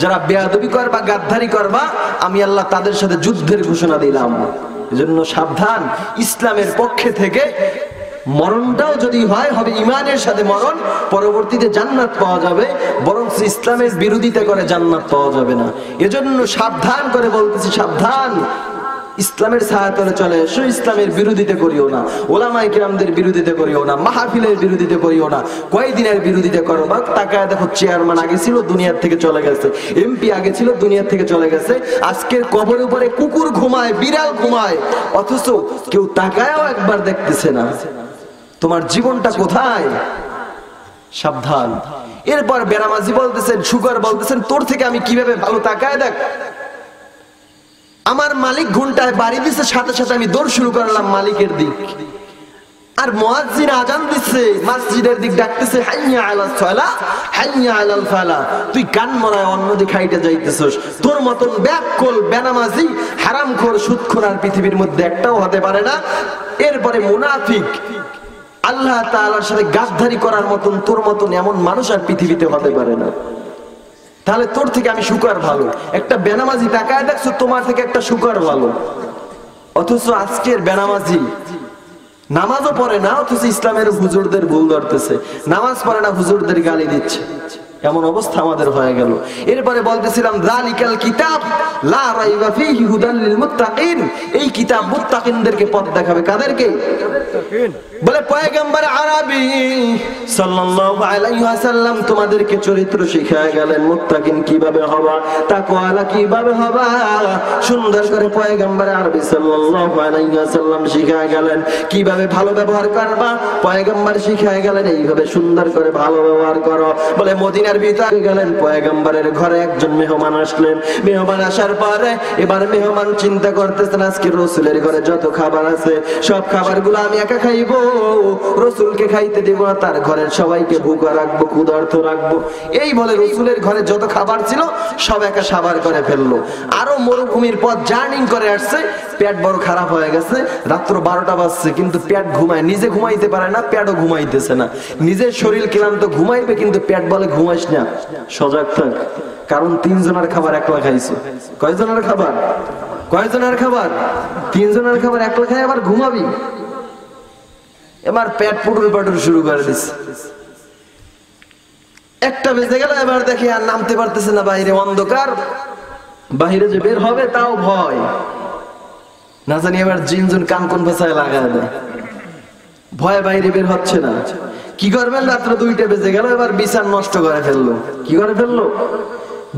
Speaker 1: যারা বেয়াদবি করবা, গাদ্দারি করবা, আমি আল্লাহ তাদের সাথে যুদ্ধের ঘোষণা দিলাম। এজন্য সাবধান, ইসলামের পক্ষে থেকে মরণটাও যদি হয় হবে ইমানের সাথে মরণ, পরবর্তীতে জান্নাত পাওয়া যাবে, বরং ইসলামের বিরোধিতা করে জান্নাত পাওয়া যাবে না। এজন্য সাবধান করে বলতেছি, সাবধান, ইসলামের ছায়াতলে চলে এসো, ইসলামের বিরোধিতা করিও না, ওলামায়ে কিরামদের বিরোধিতা করিও না, মাহফিলের বিরোধিতা করিও না। কয়দিনের বিরোধিতা করো বা তাকায় দেখো, চেয়ারম্যান আগে ছিল দুনিয়ার থেকে চলে গেছে, এমপি আগে ছিল দুনিয়ার থেকে চলে গেছে, আজকের কবরের উপরে কুকুর ঘুমায়, বিড়াল ঘুমায়, অথচ কেউ তাকায়ও একবার দেখতেছে না। তোমার জীবনটা কোথায়? সাবধান। এরপর বেনামাজি বলতেছেন, শুকর বলতেছেন তোর থেকে আমি কিভাবে ভালো, তাকায় দেখ, আমার মালিক ঘন্টায় বাড়ি দিছে, সাথে সাথে আমি দৌড় শুরু করলাম মালিকের দিক। আর মুয়াজ্জিন আজান দিচ্ছে, মসজিদের দিক ডাকতেছে, হাইয়া আলাস সালাহ হাইয়া আলাল ফালাহ। তুই কান মরায় অন্যদিকে হাইটে যাইতেছস। তোর মতন ব্যাককল বেনামাজি হারামখোর সুদখোর আর পৃথিবীর মধ্যে একটাও হতে পারে না। এরপরে মুনাফিক, আল্লাহ তাআলার সাথে গাদ্দারি করার মতন তোর মতন এমন মানুষ আর পৃথিবীতে হতে পারে না। তাহলে তোর থেকে আমি শুকর ভালো। একটা বেনামাজি তাকায় দেখছো, তোমার থেকে একটা শুকর ভালো। অথচ আজকের বেনামাজি নামাজও পড়ে না, অথচ ইসলামের হুজুরদের ভুল ধরতেছে। নামাজ পড়ে না, হুজুরদের গালি দিচ্ছে। এমন অবস্থা আমাদের হয়ে গেল। এরপরে বলতেছিলাম যালিকাল কিতাব লা রাইবা ফীহি হুদাল লিল মুত্তাকিন। এই কিতাব মুত্তাকিনদেরকে পথ দেখাবে। কাদেরকে? বলে পয়গম্বর আরবি সাল্লাল্লাহু আলাইহি ওয়াসাল্লাম তোমাদেরকে চরিত্র শিখায় গেলেন, মুত্তাকিন কিভাবে হবা, তাকওয়ালা কিভাবে হবা। সুন্দর করে পয়গম্বর আরবি সাল্লাল্লাহু আলাইহি ওয়াসাল্লাম শিখায় গেলেন কিভাবে ভালো ব্যবহার করবা। পয়গম্বর শিখায় গেলেন এইভাবে সুন্দর করে ভালো ব্যবহার করো। বলে মদিনার ভিতরে গেলেন, পয়গম্বরের ঘরে একজন মেহমান আসলেন। মেহমান আসার পরে এবার মেহমান চিন্তা করতেছেন, আজকে রাসূলের ঘরে যত খাবার আছে সব খাবারগুলো আমি একা খাইবো, রাসূলকে খাইতে দেব না, তার ঘরের সবাইকে ভুকা রাখবো, ক্ষুধার্ত রাখবো। এই বলে রাসূলের ঘরে যত খাবার ছিল সব একা সাবার করে ফেললো। আরো মরুভূমির পথ জার্নিং করে আসছে, পেট বড় খারাপ হয়ে গেছে। রাত্র 12টা বাজছে, কিন্তু পেট ঘুমায়, নিজে ঘুমাইতে পারে না, পেটও ঘুমাইতেছে না। নিজের শরীর ক্লান্ত, ঘুমাইবে, কিন্তু পেট বলে ঘুমাইস না, সজাগ থাক। কারণ 3 জনের খাবার একলা খাইছো। কয়জনের খাবার? কয়জনের খাবার? 3 জনের খাবার একলা খাই, আবার ঘুমাবি। এবার পেট পুটুল পাটুল শুরু করে দিচ্ছে। 1টা বেজে গেল, এবার দেখে আর নামতে পারতেছে না, বাইরে অন্ধকার, বাইরে যে বের হবে তাও ভয়। না জানি এবার জিনজুন কান কোন ভাষায় লাগায় দেয়, ভয় বাইরে বের হচ্ছে না। কি করবেন? রাত্র 2টা বেজে গেল, এবার বিচার নষ্ট করে ফেললো। কি করে ফেললো?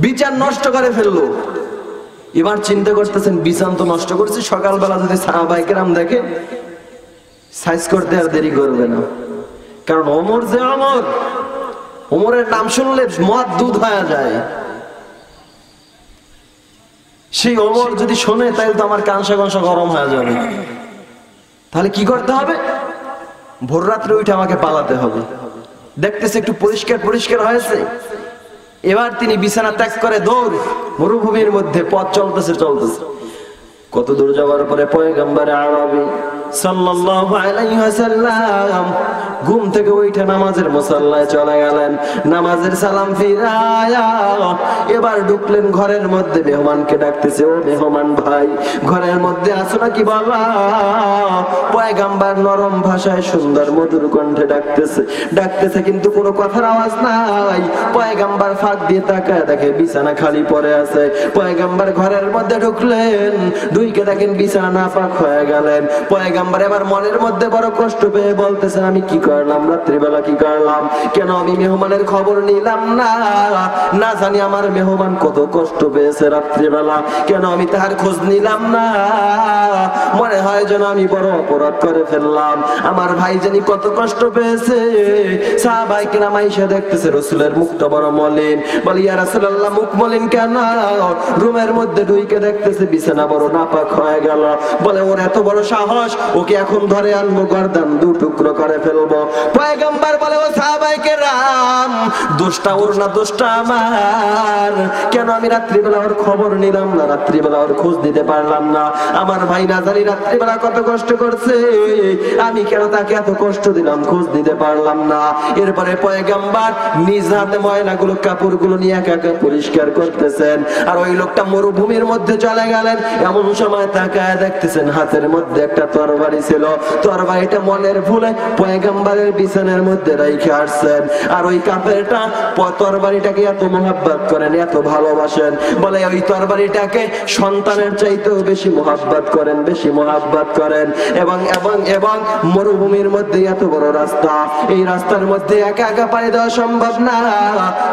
Speaker 1: বিচার নষ্ট করে ফেললো। এবার চিন্তা করতেছেন, বিচার তো নষ্ট করছে, সকালবেলা যদি সাহাবায়ে কেরাম দেখে সাইজ করতে আর দেরি করবে না। কারণ ওমর যে ওমর, ওমরের নাম শুনলে মদ দুধ হয়ে যায়। সেই ওমর যদি শোনে তাহলে তো আমার কানসা কনসা গরম হয়ে যাবে। তাহলে কি করতে হবে? ভোর রাত্রে উঠে আমাকে পালাতে হবে। দেখতেছে একটু পরিষ্কার পরিষ্কার হয়েছে, এবার তিনি বিছানা ত্যাগ করে দৌড়। মরুভূমির মধ্যে পথ চলতেছে চলতেছে, কত দূর যাওয়ার পরে পয়গম্বর আরবি সাল্লাল্লাহু আলাইহি ওয়াসাল্লাম ঘুম থেকে উঠে নামাজের মুসাল্লায় চলে গেলেন। নামাজের সালাম ফিরায়া এবার ঢুকলেন ঘরের মধ্যে। মেহমানকে ডাকতেছে, ও মেহমান ভাই, ঘরের মধ্যে আছো নাকি বাবা? পয়গম্বর নরম ভাষায় সুন্দর মধুর কণ্ঠে ডাকতেছে ডাকতেছে, কিন্তু কোনো কথার আওয়াজ নাই। পয়গম্বর ফাঁক দিয়ে তাকায় দেখে বিছানা খালি পড়ে আছে। পয়গম্বর ঘরের মধ্যে ঢুকলেন, দুইকে দেখেন বিছানা নাপাক হয়ে গেলেন। পয়গম্বর এবার মনের মধ্যে বড় কষ্ট পেয়ে বলতেছেন, আমি কি করলাম? রাত্রিবেলা কি করলাম? কেন আমি মেহমানের খবর নিলাম না? না জানি আমার মেহমান কত কষ্ট পেয়েছে রাত্রিবেলা, কেন আমি তাহার খোঁজ নিলাম না? মনে হয় যেন আমি বড় অপরাধ করে ফেললাম। আমার ভাই জানি কত কষ্ট পেয়েছে। সাহাবায়ে কেরাম আয়েশা দেখতেছে রাসূলের মুখটা বড় মলিন। বলে, ইয়া রাসূলুল্লাহ, মুখ মলিন কেন? রুমের মধ্যে ঢুকে দেখতেছে বিছানা বড় নাপাক হয়ে গেল। বলে, ওর এত বড় সাহস, ওকে এখন ধরে আনবো, গর্দান 2 টুকরো করে ফেলবো। পয়গম্বর বলে, ও সাহাবায়ে কেরাম, দোষটা ওর না, দোষটা আমার। কেন আমি রাত্রিবেলা ওর খবর নিলাম না? রাত্রিবেলা ওর খোঁজ দিতে পারলাম না? আমার ভাই না জানি রাত্রিবেলা কত কষ্ট করছে, আমি কেন তাকে এত কষ্ট দিলাম, খোঁজ দিতে পারলাম না? এরপরে পয়গম্বর নিজ হাতে ময়লাগুলো, কাপড়গুলো নিয়ে একা একা পরিষ্কার করতেছেন। আর ওই লোকটা মরুভূমির মধ্যে চলে গেলেন। এমন সময় তাকায় দেখতেছেন হাতের মধ্যে একটা তরবারি ছিল। তরবারিটা মনের ভুলে পয়গম্বরের বিছানার মধ্যে রেখে আসছেন। আর ওই কাফেরটা তরবারিটাকে এত মোহাব্বত করেন, এত ভালোবাসেন, বলে ওই তরবারিটাকে সন্তানের চাইতেও বেশি মোহাব্বত করেন, বেশি মোহাব্বত করেন। এবং এবং এবং মরুভূমির মধ্যে এত বড় রাস্তা, এই রাস্তার মধ্যে একা একা পাড়ি দেওয়া সম্ভব না।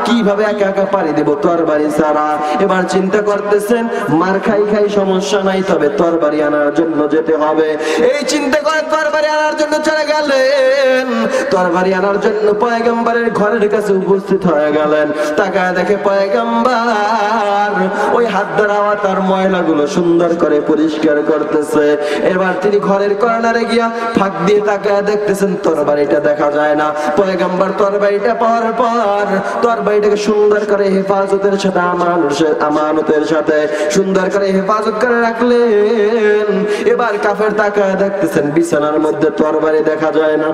Speaker 1: কিভাবে একা একা পাড়ি দেব তরবারি ছাড়া? এবার চিন্তা করতেছেন, মার খাই খাই সমস্যা নাই, তবে তরবারি আনার জন্য যেতে হবে। এই চিন্তা করে তরবারি আনার জন্য চলে গেলেন। তরবারি আনার জন্য পয়গম্বরের ঘরের কাছে উপস্থিত হয়ে গেলেন। তাকায় দেখে পয়গম্বর পয়গম্বর ওই হাত দ্বারা তার ময়লাগুলো সুন্দর করে পরিষ্কার করতেছে। এবার তিনি ঘরের কর্নারে গিয়া ফাঁক দিয়ে তাকায় দেখতেছেন তরবারিটা দেখা যায় না। পয়গম্বর তরবারিটা পাওয়ার পর তরবারিটাকে সুন্দর করে হেফাজতের সাথে আমানতের সাথে সুন্দর করে হেফাজত করে রাখলেন। এবার কাফের তাকায় দেখতেছেন বিছানার মধ্যে তরবারি দেখা যায় না।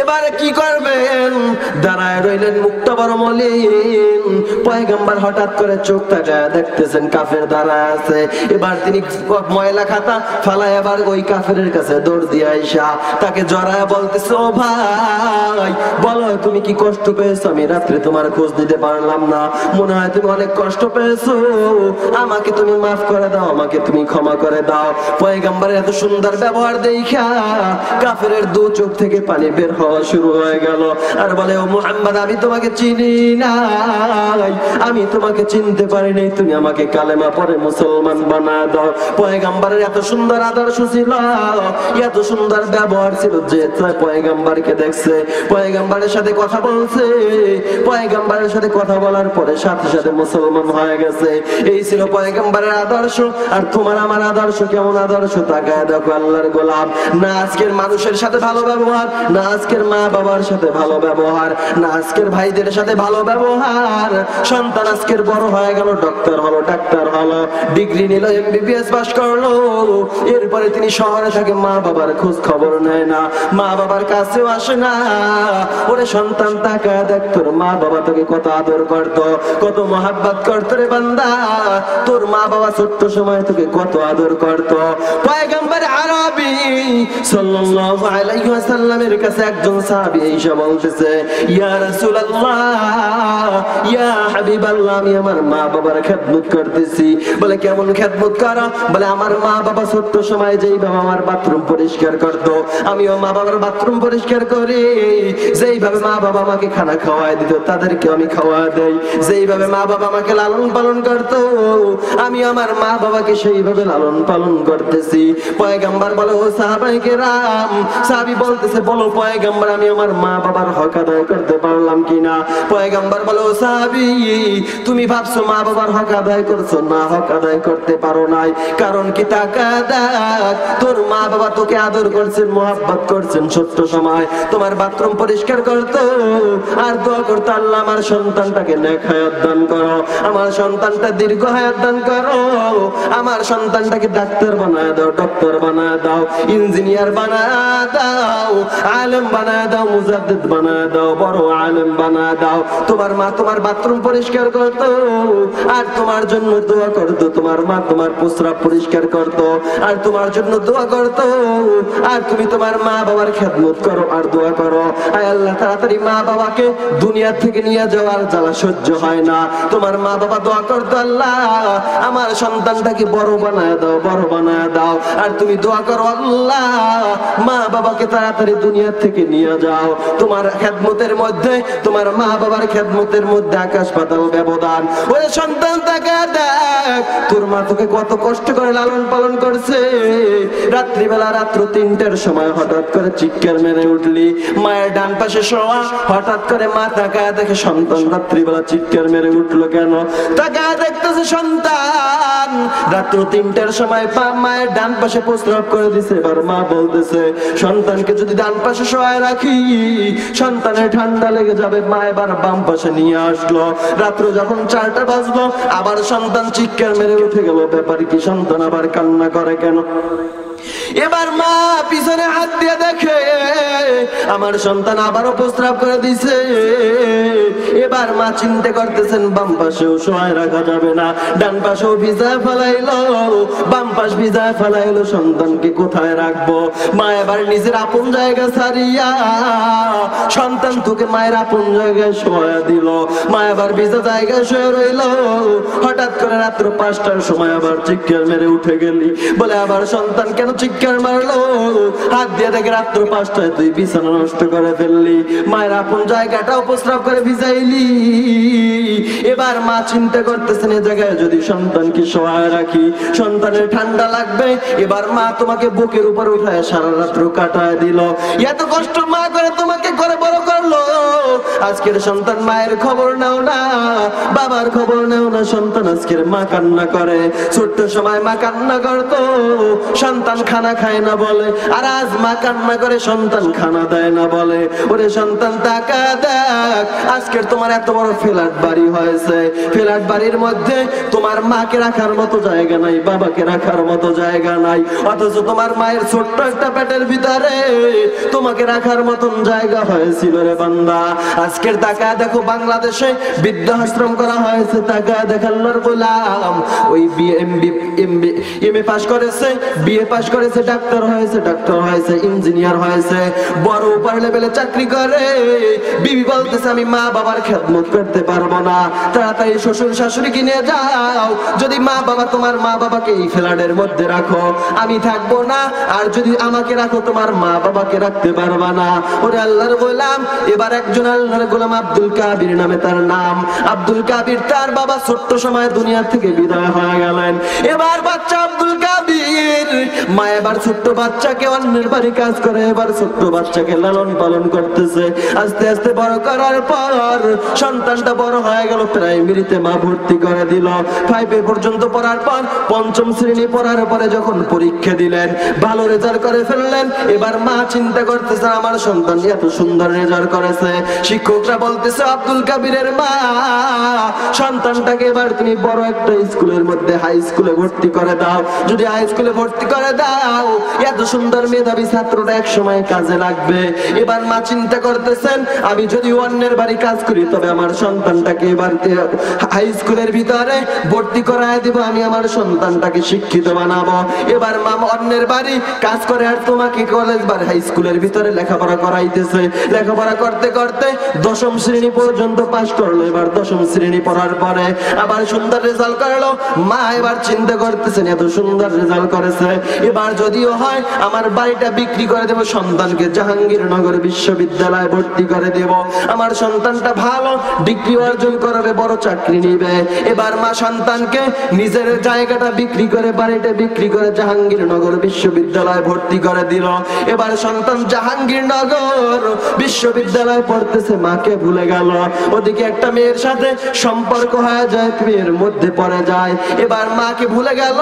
Speaker 1: এবারে কি করবেন? দাঁড়ায় রইলেন মুখটা বড় মলিন। পয়গম্বর হঠাৎ করে চোখ তাকায় দেখতেছেন কাফের দাঁড়ায় আছে। এবার তিনি ময়লা খাতা ফালায় আবার ওই কাফেরের কাছে দৌড় দিয়ে আইসা তাকে জড়ায় বলতেছে, ও ভাই বলো তুমি কি কষ্ট পেয়েছো? আমি রাত্রে তোমার খোঁজ দিতে পারলাম না, মনে হয় তুমি অনেক কষ্ট পেয়েছো, আমাকে তুমি মাফ করে দাও, আমাকে তুমি ক্ষমা করে দাও। পয়গম্বরের এত সুন্দর ব্যবহার দেখা কাফেরের দু চোখ থেকে পানি বের হওয়া শুরু হয়ে গেল। আর বলে, ও মুহাম্মদ আমি তোমাকে চিনি নাই, আমি তোমাকে চিনতে পারি নাই, তুমি আমাকে কালেমা পড়ে মুসলমান বানায় দাও। পয়গম্বরের এত সুন্দর আদর্শ ছিল, এত সুন্দর ব্যবহার ছিল যে পয়গম্বরকে দেখছে, পয়গম্বরের সাথে কথা বলছে, পয়গম্বরের সাথে কথা বলার পরে সাথে সাথে মুসলমান হয়ে গেছে। এই ছিল পয়গম্বরের আদর্শ। আর তোমার আমার আদর্শ কেমন আদর্শ? তাকায় দেখো আল্লাহর গোলাম, না আজকের মানুষের সাথে ভালো ব্যবহার, না আজকের মা বাবার সাথে ভালো ব্যবহার, না আজকের ভাইদের সাথে ভালো ব্যবহার। সন্তান আজকের বড় হয়ে গেল, ডক্টর হলো, ডাক্তার হলো, ডিগ্রি নিল, এমবিবিএস পাস করলো, এরপরে তিনি শহরে থাকে, মা বাবার খোঁজ খবর নেয় না, মা বাবার কাছেও আসে না। ওরে সন্তান তাকায় দেখ, তোর মা বাবা তোকে কত আদর করতো, কত মহাব্বত করতো রে বান্দা, তোর মা বাবা ছোট্ট সময় তোকে কত আদর করতো। পয়গম্বর আরবি সাল্লাল্লাহু আলাইহি ওয়াসাল্লামের কাছে একজন সাহাবী এসে বলতেছে, ইয়া রাসূলুল্লাহ, ইয়া হাবিবাল্লাহ, আমি আমার মা বাবার খেদমত করতেছি। বলে কেমন খেদমত করো? বলে আমার মা বাবা ছোট্ট সময় যেইভাবে আমার বাথরুম পরিষ্কার করতো, আমিও মা বাবার বাথরুম পরিষ্কার করি, যেইভাবে মা বাবা আমাকে খানা খাওয়ায় দিত তাদেরকে আমি খাওয়া দেই, যেইভাবে মা বাবা আমাকে লালন পালন করতো আমি আমার মা বাবাকে সেইভাবে লালন পালন করতেছি। পয়গম্বর বলে, ও সাহাবায়ে কেরাম, সাহাবী বলতেছে, বলো পয়গম্বর আমি আমার মা বাবার হক আদায় করতে পারলাম কিনা? পয়গম্বর বলে, ও সাহাবী তুমি ভাবছো মা বাবার হক আদায় করছো, না হক আদায় করতে পারো নাই। কারণ কি? টাকা দেখ, তোর মা বাবা তোকে আদর করছেন, মহব্বত করছেন, ছোট্ট সময় তোমার বাথরুম পরিষ্কার করতো আর দোয়া করতো, আল্লাহ আমার সন্তানটাকে নেক হায়াত দান করো, আমার সন্তানটা দীর্ঘ হায়াত দান করো, আমার সন্তানটাকে ডাক্তার বানায় দাও, ডক্টর বানায় দাও, ইঞ্জিনিয়ার বানায় দাও, আলেম বানায় দাও, মুজাদ্দিদ বানায় দাও, বড় আলেম বানায় দাও। তোমার মা তোমার বাথরুম পরিষ্কার করতো আর তোমার জন্য দোয়া করতো, তোমার মা তোমার প্রস্রাব পরিষ্কার করতো আর তোমার জন্য দোয়া করতো, আর তুমি তোমার মা বাবার খেদমত করো আর দোয়া করো। আয় আল্লাহ, তাড়াতাড়ি মা বাবাকে দুনিয়া থেকে নিয়ে যাওয়ার জ্বালা সহ্য হয় না। তোমার মা বাবা দোয়া করতো, আল্লাহ আমার সন্তানটাকে বড় বানায় দাও, বড় বানায় দাও। আর তুমি দোয়া করো, আল্লাহ মা বাবাকে তাড়াতাড়ি দুনিয়া থেকে নিয়ে যাও। তোমার খেদমতের মধ্যে, তোমার মা বাবার খেদমতের মধ্যে আকাশ পাতাল ব্যবধান। ওই সন্তান তাকে দেখ, তোর মা তোকে কত কষ্ট করে লালন পালন করছে। রাত্রিবেলা রাত্র 3টার সময় হঠাৎ করে চিৎকার মেরে উঠলি, মায়ের ডান পাশে শোয়া, হঠাৎ করে মা তাকায় দেখে সন্তান রাত্রিবেলা চিৎকার মেরে উঠলো কেন? তাকায় দেখতেছে সন্তান রাত্র 3টার সময় মায়ের ডান পাশে প্রস্রাব করে দিছে। এবার মা বলতেছে, সন্তানকে যদি ডান পাশে শোয়ায় রাখি সন্তানের ঠান্ডা লেগে যাবে, মা এবার বাম পাশে নিয়ে আসলো। রাত্র যখন 4টা বাজলো আবার সন্তান চিৎকার মেরে উঠে গেল। ব্যাপার কি? সন্তান আবার কান্না করে কেন? এবার মা পিছনে হাত দিয়ে দেখে আমার সন্তান আবারও প্রস্রাব করে দিছে। এবার মা চিন্তা করতেছেন, বাম পাশেও শোয়ায় রাখা যাবে না, ডান পাশেও ভিজায় ফেলাইলো, বাম পাশ ভিজায় ফেলাইলো, সন্তানকে কোথায় রাখবো? মা এবার নিজের আপন জায়গা ছাড়িয়া সন্তান তোকে মায়ের আপন জায়গায় শোয়া দিল। মা এবার ভিজা জায়গায় শুয়ে রইল। হঠাৎ করে রাত্র 5টার সময় আবার চিৎকার মেরে উঠে গেলি। বলে, আবার সন্তান কেন চিৎকার মারলো? হাত দিয়ে দেখে রাত্র 5টায় তুই বিছানা নষ্ট করে ফেললি, মায়ের আপন জায়গাটাও প্রস্রাব করে ভিজাইলি। এবার মা চিন্তা করতেছেন এ জায়গায় যদি সন্তানকে সহায় রাখি সন্তানের ঠান্ডা লাগবে। এবার মা তোমাকে বুকের উপর উঠায় সারা রাত্র কাটায় দিল। এত কষ্ট মা করে তোমাকে করে বড় করলো, আজকের সন্তান মায়ের খবর নাও না, বাবার খবর নাও না। সন্তান আজকের মা কান্না করে, ছোট্ট সময় মা কান্না করতো, সন্তান খানা খায় না বলে, আর আজ মা কান্না করে সন্তান খানা দেয় না বলে। ওরে সন্তান তাকা দেখ, আজকের তোমার এত বড় ফ্ল্যাট বাড়ি হয়েছে, ফ্ল্যাট বাড়ির মধ্যে তোমার মাকে রাখার মতো জায়গা নাই, বাবাকে রাখার মতো জায়গা নাই, অথচ তোমার মায়ের ছোট্ট একটা পেটের ভিতরে তোমাকে রাখার মতন জায়গা হয়েছিল রে বান্দা। আজকের তাকা দেখো বাংলাদেশে বৃদ্ধাশ্রম করা হয়েছে, তাকা দেখাল্লার গোলাম ওই এমএ পাস করেছে, বিএ পাস করেছে, ডাক্তার হয়েছে, ইঞ্জিনিয়ার হয়েছে, বড় উপর লেভেলে চাকরি করে। বিবি বলতেছে আমি মা বাবার খেদমত করতে পারবো না, তাড়াতাড়ি শ্বশুর শাশুড়িকে নিয়ে যাও। যদি মা বাবা তোমার মা বাবাকে এই ফ্ল্যাটের মধ্যে রাখো আমি থাকবো না, আর যদি আমাকে রাখো তোমার মা বাবাকে রাখতে পারবা না। ওরে আল্লাহর গোলাম, এবার একজন আল্লাহর গোলাম আব্দুল কাবির নামে তার নাম। আব্দুল কাবির তার বাবা ছোট্ট সময় দুনিয়া থেকে বিদায় হয়ে গেলেন। এবার বাচ্চা আব্দুল কাবির মা এবার ছোট্ট বাচ্চাকে অন্যের বাড়ি কাজ করে, এবার ছোট্ট বাচ্চাকে লালন পালন করতেছে। আস্তে আস্তে বড় করার পর সন্তানটা বড় হয়ে গেল, প্রাইমারিতে মা ভর্তি করে দিল। 5 পর্যন্ত পড়ার পর 5ম শ্রেণী পড়ার পরে যখন পরীক্ষা দিলেন ভালো রেজাল্ট করে ফেললেন। এবার মা চিন্তা করতেছে আমার সন্তান এত সুন্দর রেজাল্ট করেছে, শিক্ষকরা বলতেছে আব্দুল কাবিরের মা সন্তানটাকে এবার তুমি বড় একটা স্কুলের মধ্যে হাই স্কুলে ভর্তি করে দাও। যদি হাই স্কুলে ভর্তি করে দাও এত সুন্দর মেধাবী ছাত্রটা এক সময় কাজে লাগবে। এবার মা চিন্তা করতেছেন আমি যদি অন্যের বাড়ি কাজ করি তবে আমার সন্তানটাকে এবার হাই স্কুলের ভিতরে ভর্তি করায় দিব, আমি আমার সন্তানটাকে শিক্ষিত বানাবো। এবার মা অন্যের বাড়ি কাজ করে আর তোমাকে কলেজ বা হাই স্কুলের ভিতরে লেখাপড়া করাইতেছে। লেখাপড়া করতে করতে 10ম শ্রেণী পর্যন্ত পাস করলো। এবার 10ম শ্রেণী পড়ার পরে আবার সুন্দর রেজাল্ট করলো। মা এবার চিন্তা করতেছেন এত সুন্দর রেজাল্ট করেছে, এবার যদিও হয় আমার বাড়িটা বিক্রি করে দেব, সন্তানকে জাহাঙ্গীরনগর বিশ্ববিদ্যালয়ে ভর্তি করে দেব, আমার সন্তানটা ভালো ডিগ্রি অর্জন করবে, বড় চাকরি নিবে। এবার মা সন্তানকে নিজের জায়গাটা বিক্রি করে বাড়িটা বিক্রি করে জাহাঙ্গীরনগর বিশ্ববিদ্যালয়ে ভর্তি করে দিল। এবার সন্তান জাহাঙ্গীরনগর বিশ্ববিদ্যালয়ে পড়তেছে, মাকে ভুলে গেল। ওদিকে একটা মেয়ের সাথে সম্পর্ক হয়ে যায়, মেয়ের মধ্যে পড়ে যায়। এবার মাকে ভুলে গেল।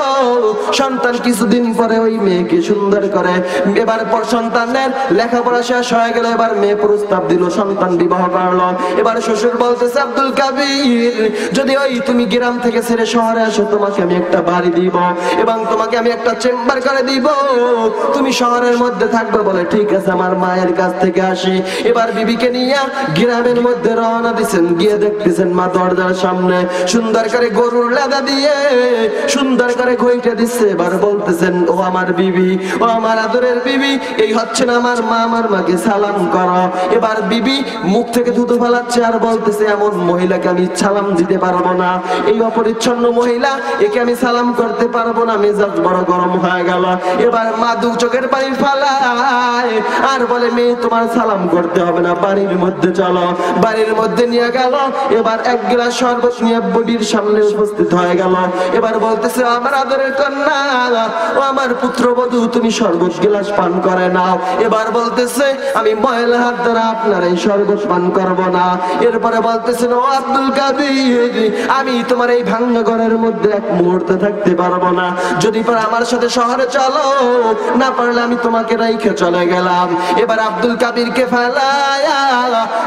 Speaker 1: সন্তান কিছুদিন পরে ওই মেয়েকে সুন্দর করে, এবার পর সন্তানের লেখাপড়া শেষ হয়ে গেল। এবার মেয়ে প্রস্তাব দিল, সন্তান বিবাহ করলো। এবার শ্বশুর বলতেছে আব্দুল কাবির যদি ওই তুমি গ্রাম থেকে ছেড়ে শহরে আসো তোমাকে আমি একটা বাড়ি দিব এবং তোমাকে আমি একটা চেম্বার করে দিব, তুমি শহরের মধ্যে থাকবে। বলে ঠিক আছে, আমার মায়ের কাছ থেকে আসি। এবার বিবিকে নিয়ে গ্রামের মধ্যে রওনা দিচ্ছেন। গিয়ে দেখতেছেন মা দরজার সামনে সুন্দর করে গরুর লেদা দিয়ে সুন্দর করে ঘইটা দিচ্ছে। এবার বলতেছেন ও আমার বিবি, ও আমার আদরের বিবি, এই হচ্ছে না আমার মা, আমার মাকে সালাম করো। এবার বিবি মুখ থেকে থুতু ফেলাচ্ছে আর বলতেছে এমন মহিলাকে আমি সালাম দিতে পারবো না, এই অপরিচ্ছন্ন মহিলা, একে আমি সালাম করতে পারবো না। মেজাজ বড় গরম হয়ে গেল। এবার মা দু চোখের পানি ফালায় আর বলে মেয়ে তোমার সালাম করতে হবে না, বাড়ির মধ্যে চলো। বাড়ির মধ্যে নিয়ে গেল। এবার এক গ্লাস শরবত নিয়ে বুড়ির সামনে উপস্থিত হয়ে গেল। এবার বলতেছে আমার আদরের কন্যা, ও আমার পুত্রবধূ, তুমি শরবত গ্লাস পান করে নাও। এবার বলতেছে আমি ময়লা হাত দ্বারা আপনার এই শরবত পান করবো না। এরপরে বলতেছেন ও আব্দুল কাবির, আমি তোমার এই ভাঙা ঘরের মধ্যে এক মুহূর্তে থাকতে পারবো না, যদি পার আমার সাথে শহরে চলো, না পারলে আমি তোমাকে রাইখে চলে গেলাম। এবার আব্দুল কাবিরকে ফেলায়া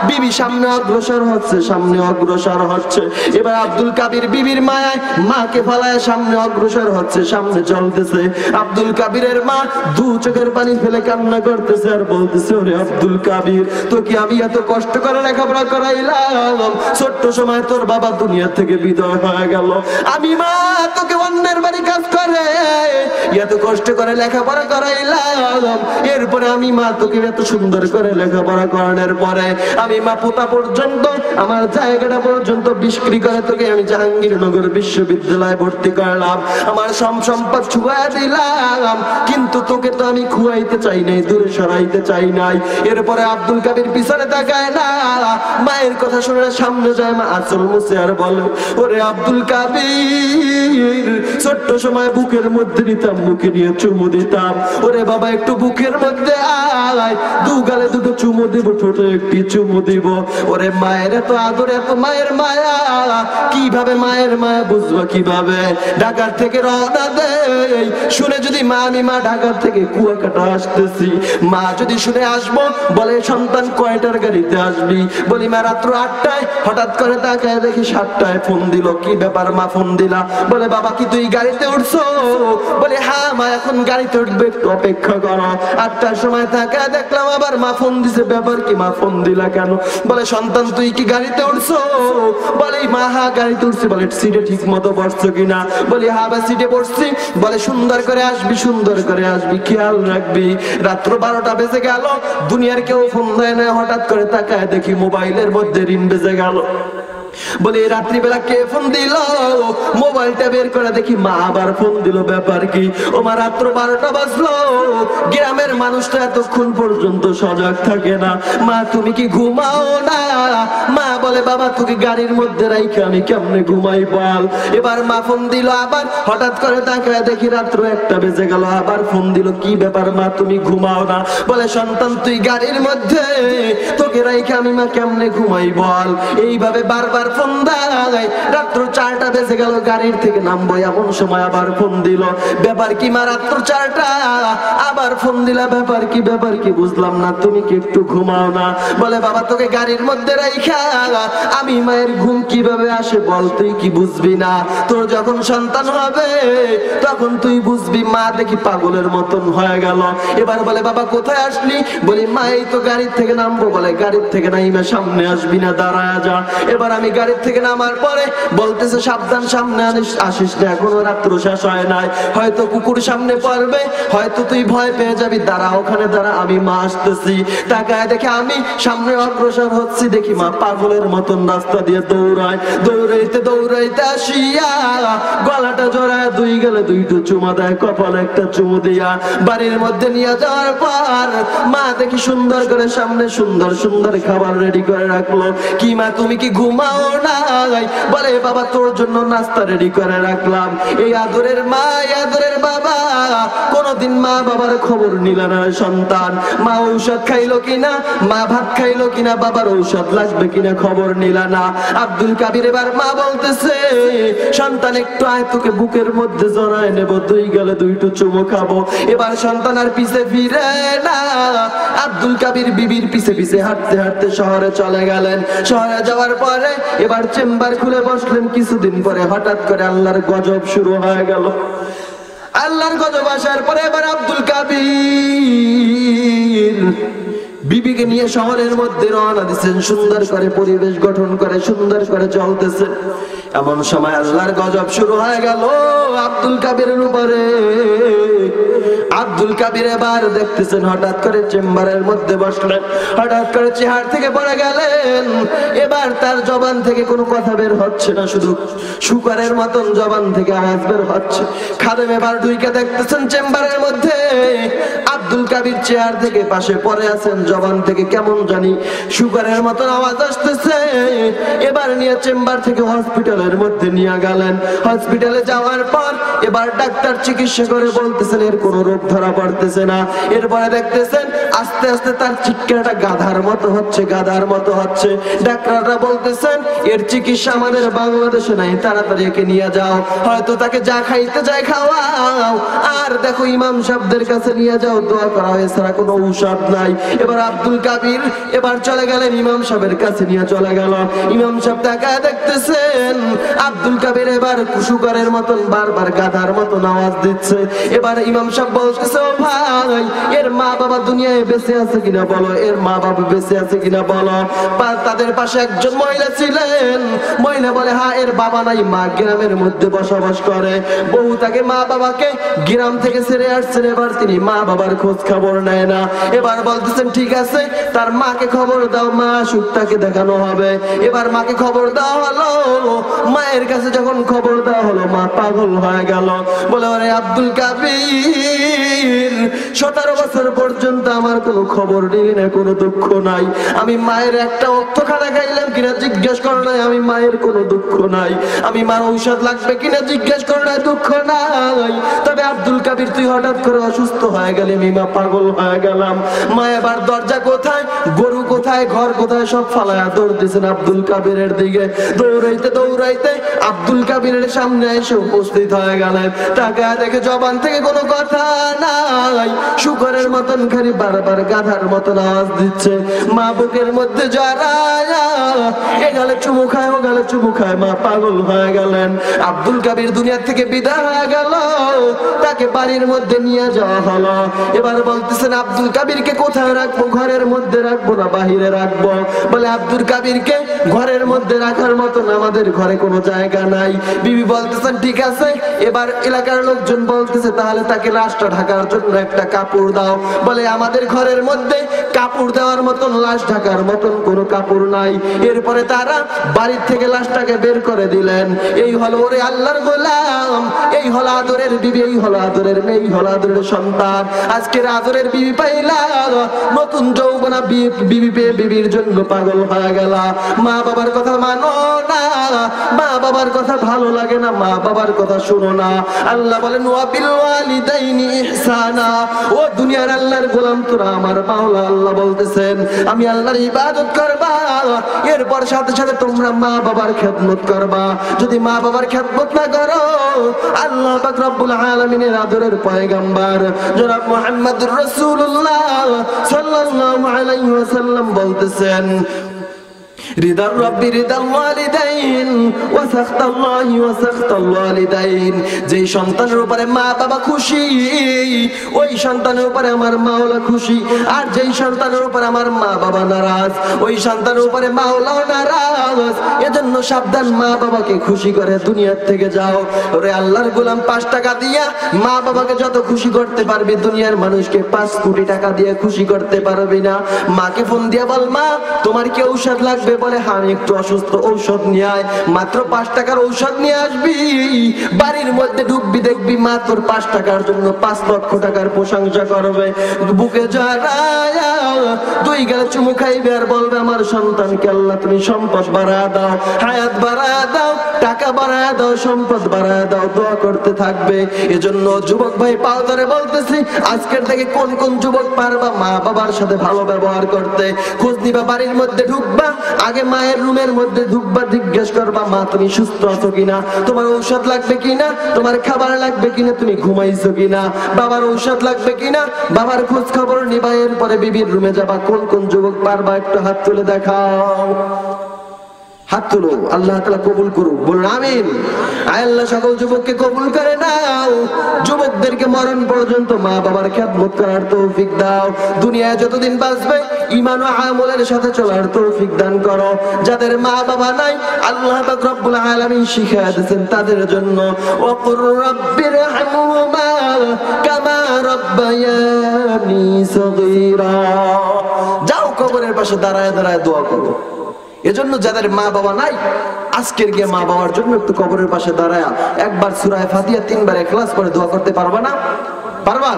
Speaker 1: বিবি সামনে অগ্রসর হচ্ছে, সামনে অগ্রসর হচ্ছে। এবার আব্দুল কাবির বিবির মায়ায় মাকে ফেলায় সামনে অগ্রসর হচ্ছে, সামনে চলতেছে। আব্দুল কাবিরের মা দু চোখের পানি ফেলে কান্না করতেছে আর বলতেছে ওরে আব্দুল কাবির, তোকে আমি এত কষ্ট করে লেখাপড়া করাইলাম, ছোট্ট সময় তোর বাবা দুনিয়া থেকে বিদায় হয়ে গেল, আমি মা তোকে অন্যের বাড়ি কাজ করে এত কষ্ট করে লেখাপড়া করাইলাম, এরপরে আমি মা তোকে এত সুন্দর করে লেখাপড়া করানোর পরে আমি মা পোতা পর্যন্ত আমার জায়গাটা পর্যন্ত 20 বিক্রি করে তোকে আমি জাহাঙ্গীরনগর বিশ্ববিদ্যালয়ে ভর্তি করলাম, আমার সম্পদ ছুঁয়া দিলাম, কিন্তু তোকে তো আমি খুয়াইতে চাই নাই, দূরে সরাইতে চাই নাই। এরপরে আব্দুল কাবির পিছনে তাকায় না, মায়ের কথা শুনে সামনে যায়, মা আঁচল মুছে আর বলে, ওরে আব্দুল কাবির, ছোট্ট সময় বুকের মধ্যে নিতাম, মুখে নিয়ে চুমু দিতাম, ওরে বাবা একটু বুকের মধ্যে আয়, দু গালে দুটো চুমু দিব, ঠোঁটে একটি চুমু দিব। ওরে মায়ের এত আদর, এত মায়ের মায়া, কিভাবে মায়ের মায়া বুঝবো কিভাবে? ঢাকার থেকে রওনা দেই, শুনে যদি মা, আমি মা ঢাকার থেকে কুয়াকাটা আসতেছি, মা যদি শুনে আসবো, বলে সন্তান কয়টার গাড়িতে আসবি? বলি মা রাত্র 8টায়। হঠাৎ করে তাকায় দেখি 7টায় ফোন দিল। কি ব্যাপার মা, ফোন দিলা? বলে বাবা কি তুই গাড়িতে উঠছো? বলে হ্যাঁ মা, এখন গাড়িতে উঠবে, একটু অপেক্ষা করো। 8টার সময় তাকায় দেখলাম আবার মা ফোন দিছে। ব্যাপার কি মা, ফোন দিলা কেন? বলে সন্তান তুই কি গাড়িতে উঠছো? বলে মা হ্যাঁ গাড়িতে উঠছি। বলে সিটে ঠিক মতো বসছো কিনা? বলি হ্যাঁ বা সিটে বসছি। বলে সুন্দর করে আসবি, সুন্দর করে আসবি, খেয়াল রাখবি। রাত্র 12টা বেজে গেল, দুনিয়ার কেউ ফোন দেয় না। হঠাৎ করে তাকায় দেখি মোবাইলের মধ্যে রিং বেজে গেল। বলে রাত্রিবেলা কে ফোন দিল? মোবাইলটা বের করে দেখি মা আবার ফোন দিল। ব্যাপার কি? ও মা রাত্র 12টা বাজলো, গ্রামের মানুষটা এতক্ষণ পর্যন্ত সজাগ থাকে না, মা তুমি কি ঘুমাও না? মা বলে বাবা তোকে গাড়ির মধ্যে রাইখে আমি কেমনে ঘুমাই বল? এবার মা ফোন দিল আবার। হঠাৎ করে তাকায় দেখি রাত্র 1টা বেজে গেল, আবার ফোন দিল। কি ব্যাপার মা, তুমি ঘুমাও না? বলে সন্তান তুই গাড়ির মধ্যে, তোকে রাইখে আমি মা কেমনে ঘুমাই বল? এইভাবে বারবার ফোন দেয়। রাত্র 4টা বেজে গেল, গাড়ির থেকে নামবো এমন সময় আবার ফোন দিল। ব্যাপার কি মা, রাত্র 4টা আবার ফোন দিলা? ব্যাপার কি, ব্যাপার কি বুঝলাম না, তুমি কি একটু ঘুমাও না? বলে বাবা তোকে গাড়ির মধ্যে রাইখা আমি মায়ের ঘুম কিভাবে আসে বল? তুই কি বুঝবি না? তোর যখন সন্তান হবে তখন তুই বুঝবি। মা দেখি পাগলের মতন হয়ে গেল। এবার বলে বাবা কোথায় আসলি? বলি মা এই তো গাড়ির থেকে নামবো। বলে গাড়ির থেকে নাইমা সামনে আসবি না, দাঁড়ায় যা। এবার আমি গাড়ির থেকে নামার পরে বলতেছে সাবধান, সামনে আসিস না, এখনো রাত্র শেষ হয় নাই, হয়তো কুকুর সামনে পড়বে, হয়তো তুই ভয় পেয়ে যাবি, দাঁড়া ওখানে দাঁড়া, আমি মা আসতেছি। তাকায় দেখে আমি সামনে অগ্রসর হচ্ছি, দেখি মা পাগলের মতন রাস্তা দিয়ে দৌড়ায়। দৌড়াইতে দৌড়াইতে আসিয়া গলাটা জড়ায়, 2 গেলে 2টো চুমা দেয়, কপালে একটা চুমু দিয়া বাড়ির মধ্যে নিয়ে যাওয়ার পর মা দেখি সুন্দর করে সামনে সুন্দর সুন্দর খাবার রেডি করে রাখলো। কি মা তুমি কি ঘুমাও না? বলে বাবা তোর জন্য নাস্তা রেডি করে রাখলাম। এই আদরের মা, আদরের বাবা, কোনদিন মা বাবার খবর নিল না সন্তান। মা ঔষধ খাইলো কিনা, মা ভাত খাইলো কিনা, বাবার ঔষধ লাগবে কিনা খবর নিল না। আব্দুল কাবির এবার মা বলতেছে সন্তান একটু আয়, তোকে বুকের মধ্যে জড়ায় নেব, 2 গেলে 2টো চুমো খাবো। এবার সন্তান আর পিছে ফিরে না। আব্দুল কাবির বিবির পিছে পিছে হাঁটতে হাঁটতে শহরে চলে গেলেন। শহরে যাওয়ার পরে এবার চেম্বার খুলে বসলেন। কিছুদিন পরে হঠাৎ করে আল্লাহর গজব শুরু হয়ে গেল। আল্লাহর গজব আসার পরে এবার আব্দুল কাবির বিবিকে নিয়ে শহরের মধ্যে রওনা দিচ্ছেন। সুন্দর করে পরিবেশ গঠন করে সুন্দর করে চলতেছে। এমন সময় আল্লাহর গজব শুরু হয়ে গেল আব্দুল কাবিরের উপরে। আব্দুল কাবির এবার দেখতেছেন হঠাৎ করে চেম্বারের মধ্যে বসলেন, হঠাৎ করে চেহার থেকে পড়ে গেলেন। এবার তার জবান থেকে কোনো কথা বের হচ্ছে না, শুধু শুকরের মতন জবান থেকে আওয়াজ বের হচ্ছে। খাদেম এবার ঢুইকে দেখতেছেন চেম্বারের মধ্যে আব্দুল কাবির চেয়ার থেকে পাশে পড়ে আছেন, জবান থেকে কেমন জানি শুকরের মতন আওয়াজ আসতেছে। এবার নিয়ে চেম্বার থেকে হসপিটালের মধ্যে নিয়ে গেলেন। হসপিটালে যাওয়ার পর এবার ডাক্তার চিকিৎসা করে বলতেছেন এর কোনো রোগ ধরা পড়তেছে না। এরপরে দেখতেছেন আস্তে আস্তে তার চিৎকারটা গাধার মতো হচ্ছে, গাধার মতো হচ্ছে। ডাক্তাররা বলতেছেন এর চিকিৎসা আমাদের বাংলাদেশে নাই, তাড়াতাড়ি একে নিয়ে যাও, হয়তো তাকে যা খাইতে যায় খাওয়াও, আর দেখো ইমাম সাহেবদের কাছে নিয়ে যাও, দোয়া করা হয়, এছাড়া কোনো ঔষধ নাই। এবার আব্দুল কাবির এবার চলে গেলেন ইমাম সাহেবের কাছে, নিয়ে চলে গেল। ইমাম সাহেব তাকায় দেখতেছেন আব্দুল কাবির এবার শুকরের মতন বারবার গাধার মতন আওয়াজ দিচ্ছে। এবার ইমাম সাহেব বলতেছে, ও ভাই এর মা বাবা দুনিয়ায় বেঁচে আছে কিনা বলো, এর মা বাবা বেঁচে আছে কিনা বলো। তাদের পাশে একজন মহিলা ছিলেন, মহিলা বলে হ্যাঁ এর বাবা নাই, মা গ্রামের মধ্যে বসবাস করে। বহু তাকে মা বাবাকে গ্রাম থেকে ছেড়ে আসছেন, এবার তিনি মা বাবার খোঁজ খবর নেয় না। এবার বলতেছেন ঠিক আছে তার মাকে খবর দাও, মা সুখটাকে দেখানো হবে। এবার মাকে খবর দেওয়া হলো, মায়ের কাছে যখন খবর দেওয়া হলো মা পাগল হয়ে গেল, বলে ওরে আব্দুল কাবির 17 বছর পর্যন্ত আমার কোনো খবর নেই না, কোনো দুঃখ নাই, আমি মায়ের একটা অর্থ খানা খাইলাম কিনা জিজ্ঞেস করো নাই, আমি মায়ের কোনো দুঃখ নাই, আমি মার ঔষধ লাগবে কিনা জিজ্ঞেস করো নাই, দুঃখ নাই। তবে আব্দুল কাবির তুই হঠাৎ করে অসুস্থ হয়ে গেলে আমি মা পাগল হয়ে গেলাম। মা এবার দরজা কোথায়, গরু কোথায়, ঘর কোথায় সব ফালায়া দৌড় দিয়েছেন আব্দুল কাবিরের দিকে। দৌড়াইতে দৌড়াইতে আব্দুল কাবিরের সামনে এসে উপস্থিত হয়ে গেলেন। তাকে দেখে জবান থেকে কোনো কথা নাই, শুকরের মতন খালি বারবার গাধার মতন আওয়াজ দিচ্ছে। মা বুকের মধ্যে জড়ায়া এ গালে চুমু খায়, ও গালে চুমু খায়, মা পাগল হয়ে গেলেন। আব্দুল কাবির দুনিয়া থেকে বিদায় হয়ে গেল, তাকে বাড়ির মধ্যে নিয়ে যাওয়া হলো। এবার বলতেছেন আব্দুল কাবিরকে কোথায় রাখবো, ঘরের মধ্যে রাখবো না বাহিরে রাখবো? বলে আব্দুল কাবিরকে ঘরের মধ্যে রাখার মতন আমাদের ঘরে কোনো জায়গা নাই। বিবি বলতেছেন ঠিক আছে। এবার এলাকার লোকজন বলতেছে তাহলে তাকে লাশটা ঢাকার জন্য একটা কাপড় দাও। বলে আমাদের ঘরের মধ্যে কাপড় দেওয়ার মতন, লাশ ঢাকার মতন কোনো কাপড় নাই। এরপরে তারা বাড়ির থেকে লাশটাকে বের করে দিলেন। এই হলো ওরে আল্লাহর গোলাম, এই হলো আদরের বিবি, এই হলো আদরের মেয়ে, এই হলো আদরের সন্তান। আজকের আদরের বিবি পাইলা, নতুন যৌবনা বিবি পেয়ে বিবির জন্য পাগল হয়ে গেল। মা বাবার কথা মানো না, মা বাবার কথা ভালো লাগে না, মা বাবার কথা শোনো না। আল্লাহ বলেন ওয়া বিল ওয়ালিদাইনি ইহসানা। ও দুনিয়ার আল্লাহর গোলাম তোরা আমার মাওলা আল্লাহ বলতেছেন আমি আল্লাহর ইবাদত করবা, এরপর সাথে সাথে তোমরা মা বাবার খেদমত করবা। যদি মা বাবার খেদমত না করো, আল্লাহ পাক রব্বুল আলামিনের আদরের পয়গম্বর জনাব মুহাম্মদুর রাসূলুল্লাহ সাল্লাল্লাহু আলাইহি ওয়াসাল্লাম বলতেছেন রিদার রাব্বি রিদাল ওয়ালিদাইন ওয়া সাখতাল্লাহি ওয়া সাখতাল ওয়ালিদাইন। যেই সন্তানের উপরে মা বাবা খুশি, ওই সন্তানের উপরে আমার মাওলা খুশি। আর যেই সন্তানের উপরে আমার মা বাবা নারাজ, ওই সন্তানের উপরে মাওলাও নারাজ। এজন্য সাবধান, মা বাবাকে খুশি করে দুনিয়ার থেকে যাও। ওরে আল্লাহর গোলাম 5 টাকা দিয়া মা বাবাকে যত খুশি করতে পারবি, দুনিয়ার মানুষকে 5 কোটি টাকা দিয়ে খুশি করতে পারবি না। মাকে ফোন দিয়া বল মা তোমার কি ঔষধ লাগবে? বলে হ্যাঁ আমি একটু অসুস্থ, ঔষধ নিয়ে আয়। মাত্র 5 টাকার ঔষধ নিয়ে আসবি, বাড়ির মধ্যে ঢুকবি দেখবি মা তোর 5 টাকার জন্য 5 লক্ষ টাকার প্রশংসা করবে। বুকে জড়ায়া 2 গালে চুমু খাইবে আর বলবে আমার সন্তানকে আল্লাহ তুমি সম্পদ বাড়ায় দাও, হায়াত বাড়ায় দাও, টাকা বাড়ায় দাও, সম্পদ বাড়ায় দাও, দোয়া করতে থাকবে। এজন্য যুবক ভাই পাও ধরে বলতেছি, আজকের থেকে কোন কোন যুবক পারবা মা বাবার সাথে ভালো ব্যবহার করতে? খোঁজ নিবা, বাড়ির মধ্যে ঢুকবা, আগে মায়ের রুমের মধ্যে ঢুকবা, জিজ্ঞেস করবা মা তুমি সুস্থ আছো কিনা, তোমার ঔষধ লাগবে কিনা, তোমার খাবার লাগবে কিনা, তুমি ঘুমাইছো কিনা, বাবার ঔষধ লাগবে কিনা, বাবার খোঁজ খবর নিবা। এরপরে বিবির রুমে যাবা। কোন কোন যুবক পারবা একটু হাত তুলে দেখাও, হাত তুলো। আল্লাহ তাআলা কবুল করুক, বলুন আমিন। আল্লাহ সকল যুবককে কবুল করে নাও। যুবকদেরকে মরণ পর্যন্ত মা বাবার খেদমত করার তৌফিক দাও। দুনিয়ায় যতদিন বাঁচবে ঈমান ও আমলের সাথে চলার তৌফিক দান করো। যাদের মা বাবা নাই আল্লাহ পাক রব্বুল আলামিন শিখিয়ে দিয়েছেন তাদের জন্য ওয়া কুর রাব্বিরহামহুমা কামা রাব্বায়ানি সগীরা। যাও কবরের পাশে দাঁড়ায় দাঁড়ায় দোয়া করো। এজন্য যাদের মা বাবা নাই আজকের গিয়ে মা বাবার জন্য একটু কবরের পাশে দাঁড়ায় একবার সূরা ফাতিহা 3 বার ইখলাস করে দোয়া করতে পারবা না? পারবা?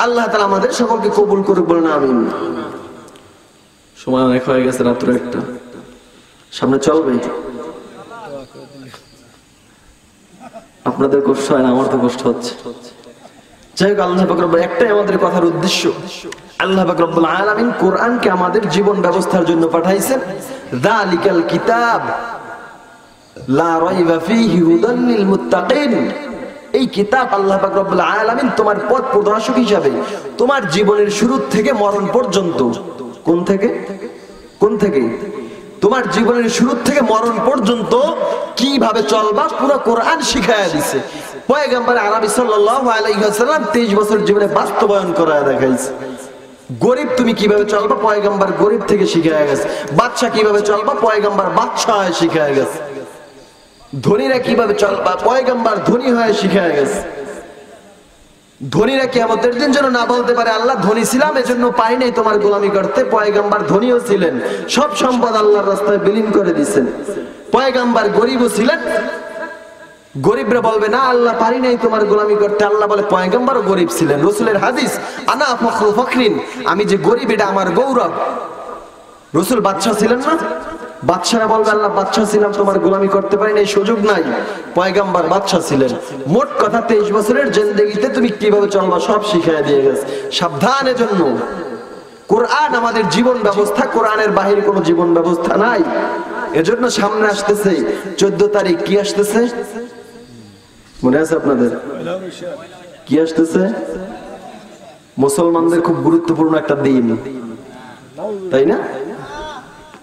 Speaker 1: আল্লাহ তাআলা আমাদের সকলকে কবুল করুক, বলুন আমিন। সময় অনেক হয়ে গেছে, রাত্র 1টা, সামনে চলবে। আপনাদের কষ্ট হয় না, আমার তো কষ্ট হচ্ছে। যাই হোক, আল্লাহ পাক রব্বুল একটাই আমাদের কথার উদ্দেশ্য, আল্লাহ পাক রব্বুল আলামিন কোরআনকে আমাদের জীবন ব্যবস্থার জন্য পাঠাইছেন। যালিকাল কিতাব লা রাইবা ফীহি হুদাল লিল মুত্তাকিন। এই কিতাব আল্লাহ পাক রব্বুল আলামিন তোমার পথ প্রদর্শক হিসাবে তোমার জীবনের শুরু থেকে মরণ পর্যন্ত, কোন থেকে তোমার জীবনের শুরু থেকে মরণ পর্যন্ত কিভাবে চলবা পুরো কোরআন শিখায়া দিছে। পয়গম্বর আরবি সাল্লাল্লাহু আলাইহি ওয়াসাল্লাম 23 বছর জীবনে বাস্তবায়ন করায় দেখাইছে। গরিব তুমি কিভাবে চলবা পয়গম্বর গরিব থেকে শিখায়া গেছে। বাদশা কিভাবে চলবা পয়গম্বর বাদশা হয়ে শিখায়া গেছে। ধনীরা কিভাবে চলবা পয়গম্বর ধনী হয়ে শিখায়া গেছে। ধনীরা কিয়ামতের দিন যেন না বলতে পারে আল্লাহ ধনী ছিলাম এজন্য পাই নাই তোমার গোলামি করতে। পয়গম্বর ধনীও ছিলেন, সব সম্পদ আল্লাহর রাস্তায় বিলীন করে দিয়েছেন। পয়গম্বর গরিবও ছিলেন, গরিবরা বলবে না আল্লাহ পারি নাই তোমার গোলামি করতে। আল্লাহ বলে পয়গম্বরও গরিব ছিলেন। রাসূলের হাদিস আনা ফখরু ফখরিন, আমি যে গরিব এটা আমার গৌরব। রাসূল বাদশা ছিলেন না, বাদশারা বলবে আল্লাহ বাদশা ছিলাম তোমার গোলামি করতে পারি নাই, সুযোগ নাই। পয়গম্বর বাদশা ছিলেন। মোট কথা 23 বছরের জিন্দেগিতে তুমি কিভাবে চলবা সব শিখিয়ে দিয়ে গেছে। সাবধান, এজন্য কোরআন আমাদের জীবন ব্যবস্থা, কোরআনের বাহিরে কোনো জীবন ব্যবস্থা নাই। এজন্য সামনে আসতেছে 14 তারিখ, কি আসতেছে মনে আছে আপনাদের? কি আসতেছে? মুসলমানদের খুব গুরুত্বপূর্ণ একটা দিন, তাই না?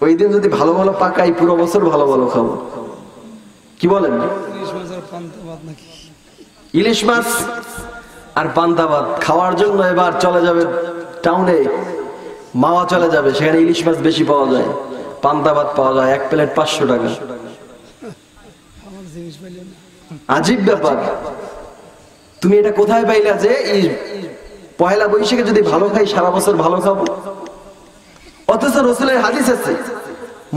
Speaker 1: ওই দিন যদি ভালো ভালো পাকাই পুরো বছর ভালো ভালো খাবো। কি বলেন? ইলিশ মাছ আর পান্তা ভাত খাওয়ার জন্য এবার চলে যাবে টাউনে, মাওয়া চলে যাবে, সেখানে ইলিশ মাছ বেশি পাওয়া যায়, পান্তা ভাত পাওয়া যায় 1 প্লেট 500 টাকা। আজীব ব্যাপার। তুমি এটা কোথায় পাইলা যে এই পয়লা বৈশাখে যদি ভালো খাই সারা বছর ভালো খাবো? অথচ রাসূলের হাদিস আছে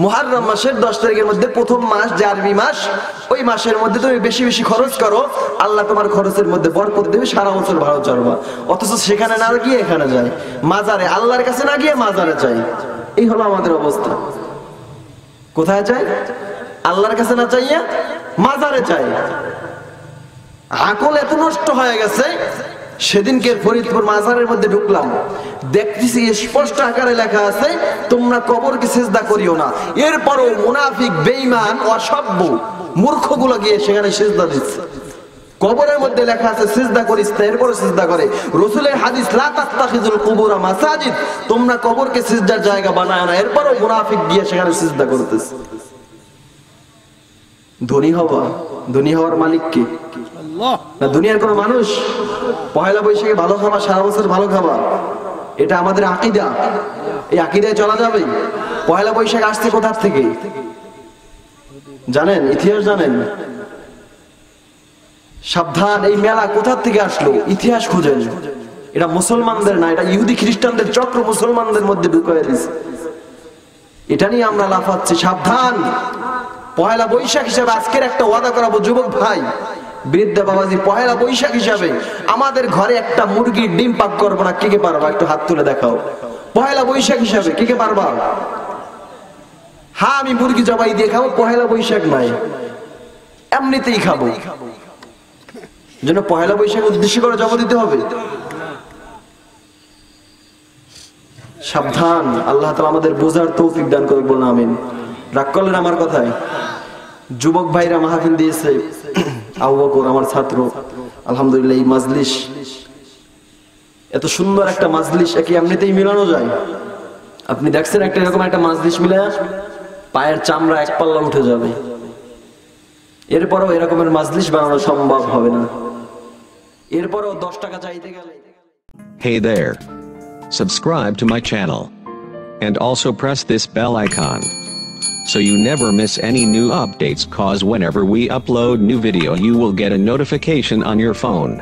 Speaker 1: মুহররম মাসের 10 তারিখের মধ্যে প্রথম মাস যে আরবি মাস, ওই মাসের মধ্যে তুমি বেশি বেশি খরচ করো, আল্লাহ তোমার খরচের মধ্যে বরকত দেবে, সারা বছর ভালো চলবা। অথচ সেখানে না গিয়ে এখানে যায়, মাজারে, আল্লাহর কাছে না গিয়ে মাজারে যায়। এই হলো আমাদের অবস্থা। কোথায় যায়? আল্লাহর কাছে না চাইয়া মাজারে যায়। আকল এত নষ্ট হয়ে গেছে। সেদিনকে ফরিদপুর মাজারের মধ্যে ঢুকলাম, দেখতেছি স্পষ্ট আকারে লেখা আছে তোমরা কবরকে সিজদা করিও না। এরপরও মুনাফিক, বেঈমান, অসভ্য মূর্খগুলো গিয়ে সেখানে সিজদা দিচ্ছে। কবরের মধ্যে লেখা আছে সিজদা করিস না, এরপরও সিজদা করে। রাসূলের হাদিস লা তাত্তাখিযুল কুবুরা মাসাজিদ, তোমরা কবরকে সিজদার জায়গা বানায় না, এরপরও মুনাফিক গিয়ে সেখানে সিজদা করতেছে। ধনী হওয়া, ধনী হওয়ার মালিক কে? না দুনিয়ার কোন মানুষ? পয়লা বৈশাখে ভালো খাবার, সারা বছর ভালো খাবার, এটা আমাদের আকীদা। এই আকীদায় চলা যাবে? পয়লা বৈশাখ আসছে কোথা থেকে জানেন? ইতিহাস জানেন? সাবধান, এই মেলা কোথা থেকে আসলো ইতিহাস খুঁজেন। এটা মুসলমানদের না, এটা ইহুদি খ্রিস্টানদের চক্র মুসলমানদের মধ্যে ঢুকিয়ে দিয়েছে। এটা নিয়ে আমরা লাফাচ্ছি। সাবধান। পয়লা বৈশাখ হিসাবে আজকের একটা ওয়াদা করাবো যুবক ভাই, বৃদ্ধা বাবাজি, পয়লা বৈশাখ হিসাবে আমাদের ঘরে একটা মুরগির ডিম পাক করবো না। কে কে পারবা? একটু হাত তুলে দেখাও। পয়লা বৈশাখ হিসাবে কে কে পারবা? হ্যাঁ, আমি মুরগি জবাই দিয়ে খাবো, পয়লা বৈশাখ নাই, এমনিতেই খাবো। জন্য পয়লা বৈশাখ উদ্দেশ্য করে জবাই দিতে হবে। সাবধান। আল্লাহ তাআলা আমাদের বোঝার তৌফিক দান করুক, বলুন আমিন। রাগ করলেন আমার কথায়? যুবক ভাইরা মাহফিল দিয়েছে, আবু বকর আমার ছাত্র, আলহামদুলিল্লাহ। এই মাজলিস, এত সুন্দর একটা মাজলিস, একে এমনিতেই মিলানো যায়? আপনি দেখছেন একটা এরকম একটা মাজলিস মিলে পায়ের চামড়া এক পাল্লা উঠে যাবে। এরপরও এরকমের মাজলিস বানানো সম্ভব হবে না। এরপরও 10 টাকা চাইতে গেলে।
Speaker 2: Hey there. Subscribe to my channel. And also press this bell icon, so you never miss any new updates, cause whenever we upload new video you will get a notification on your phone.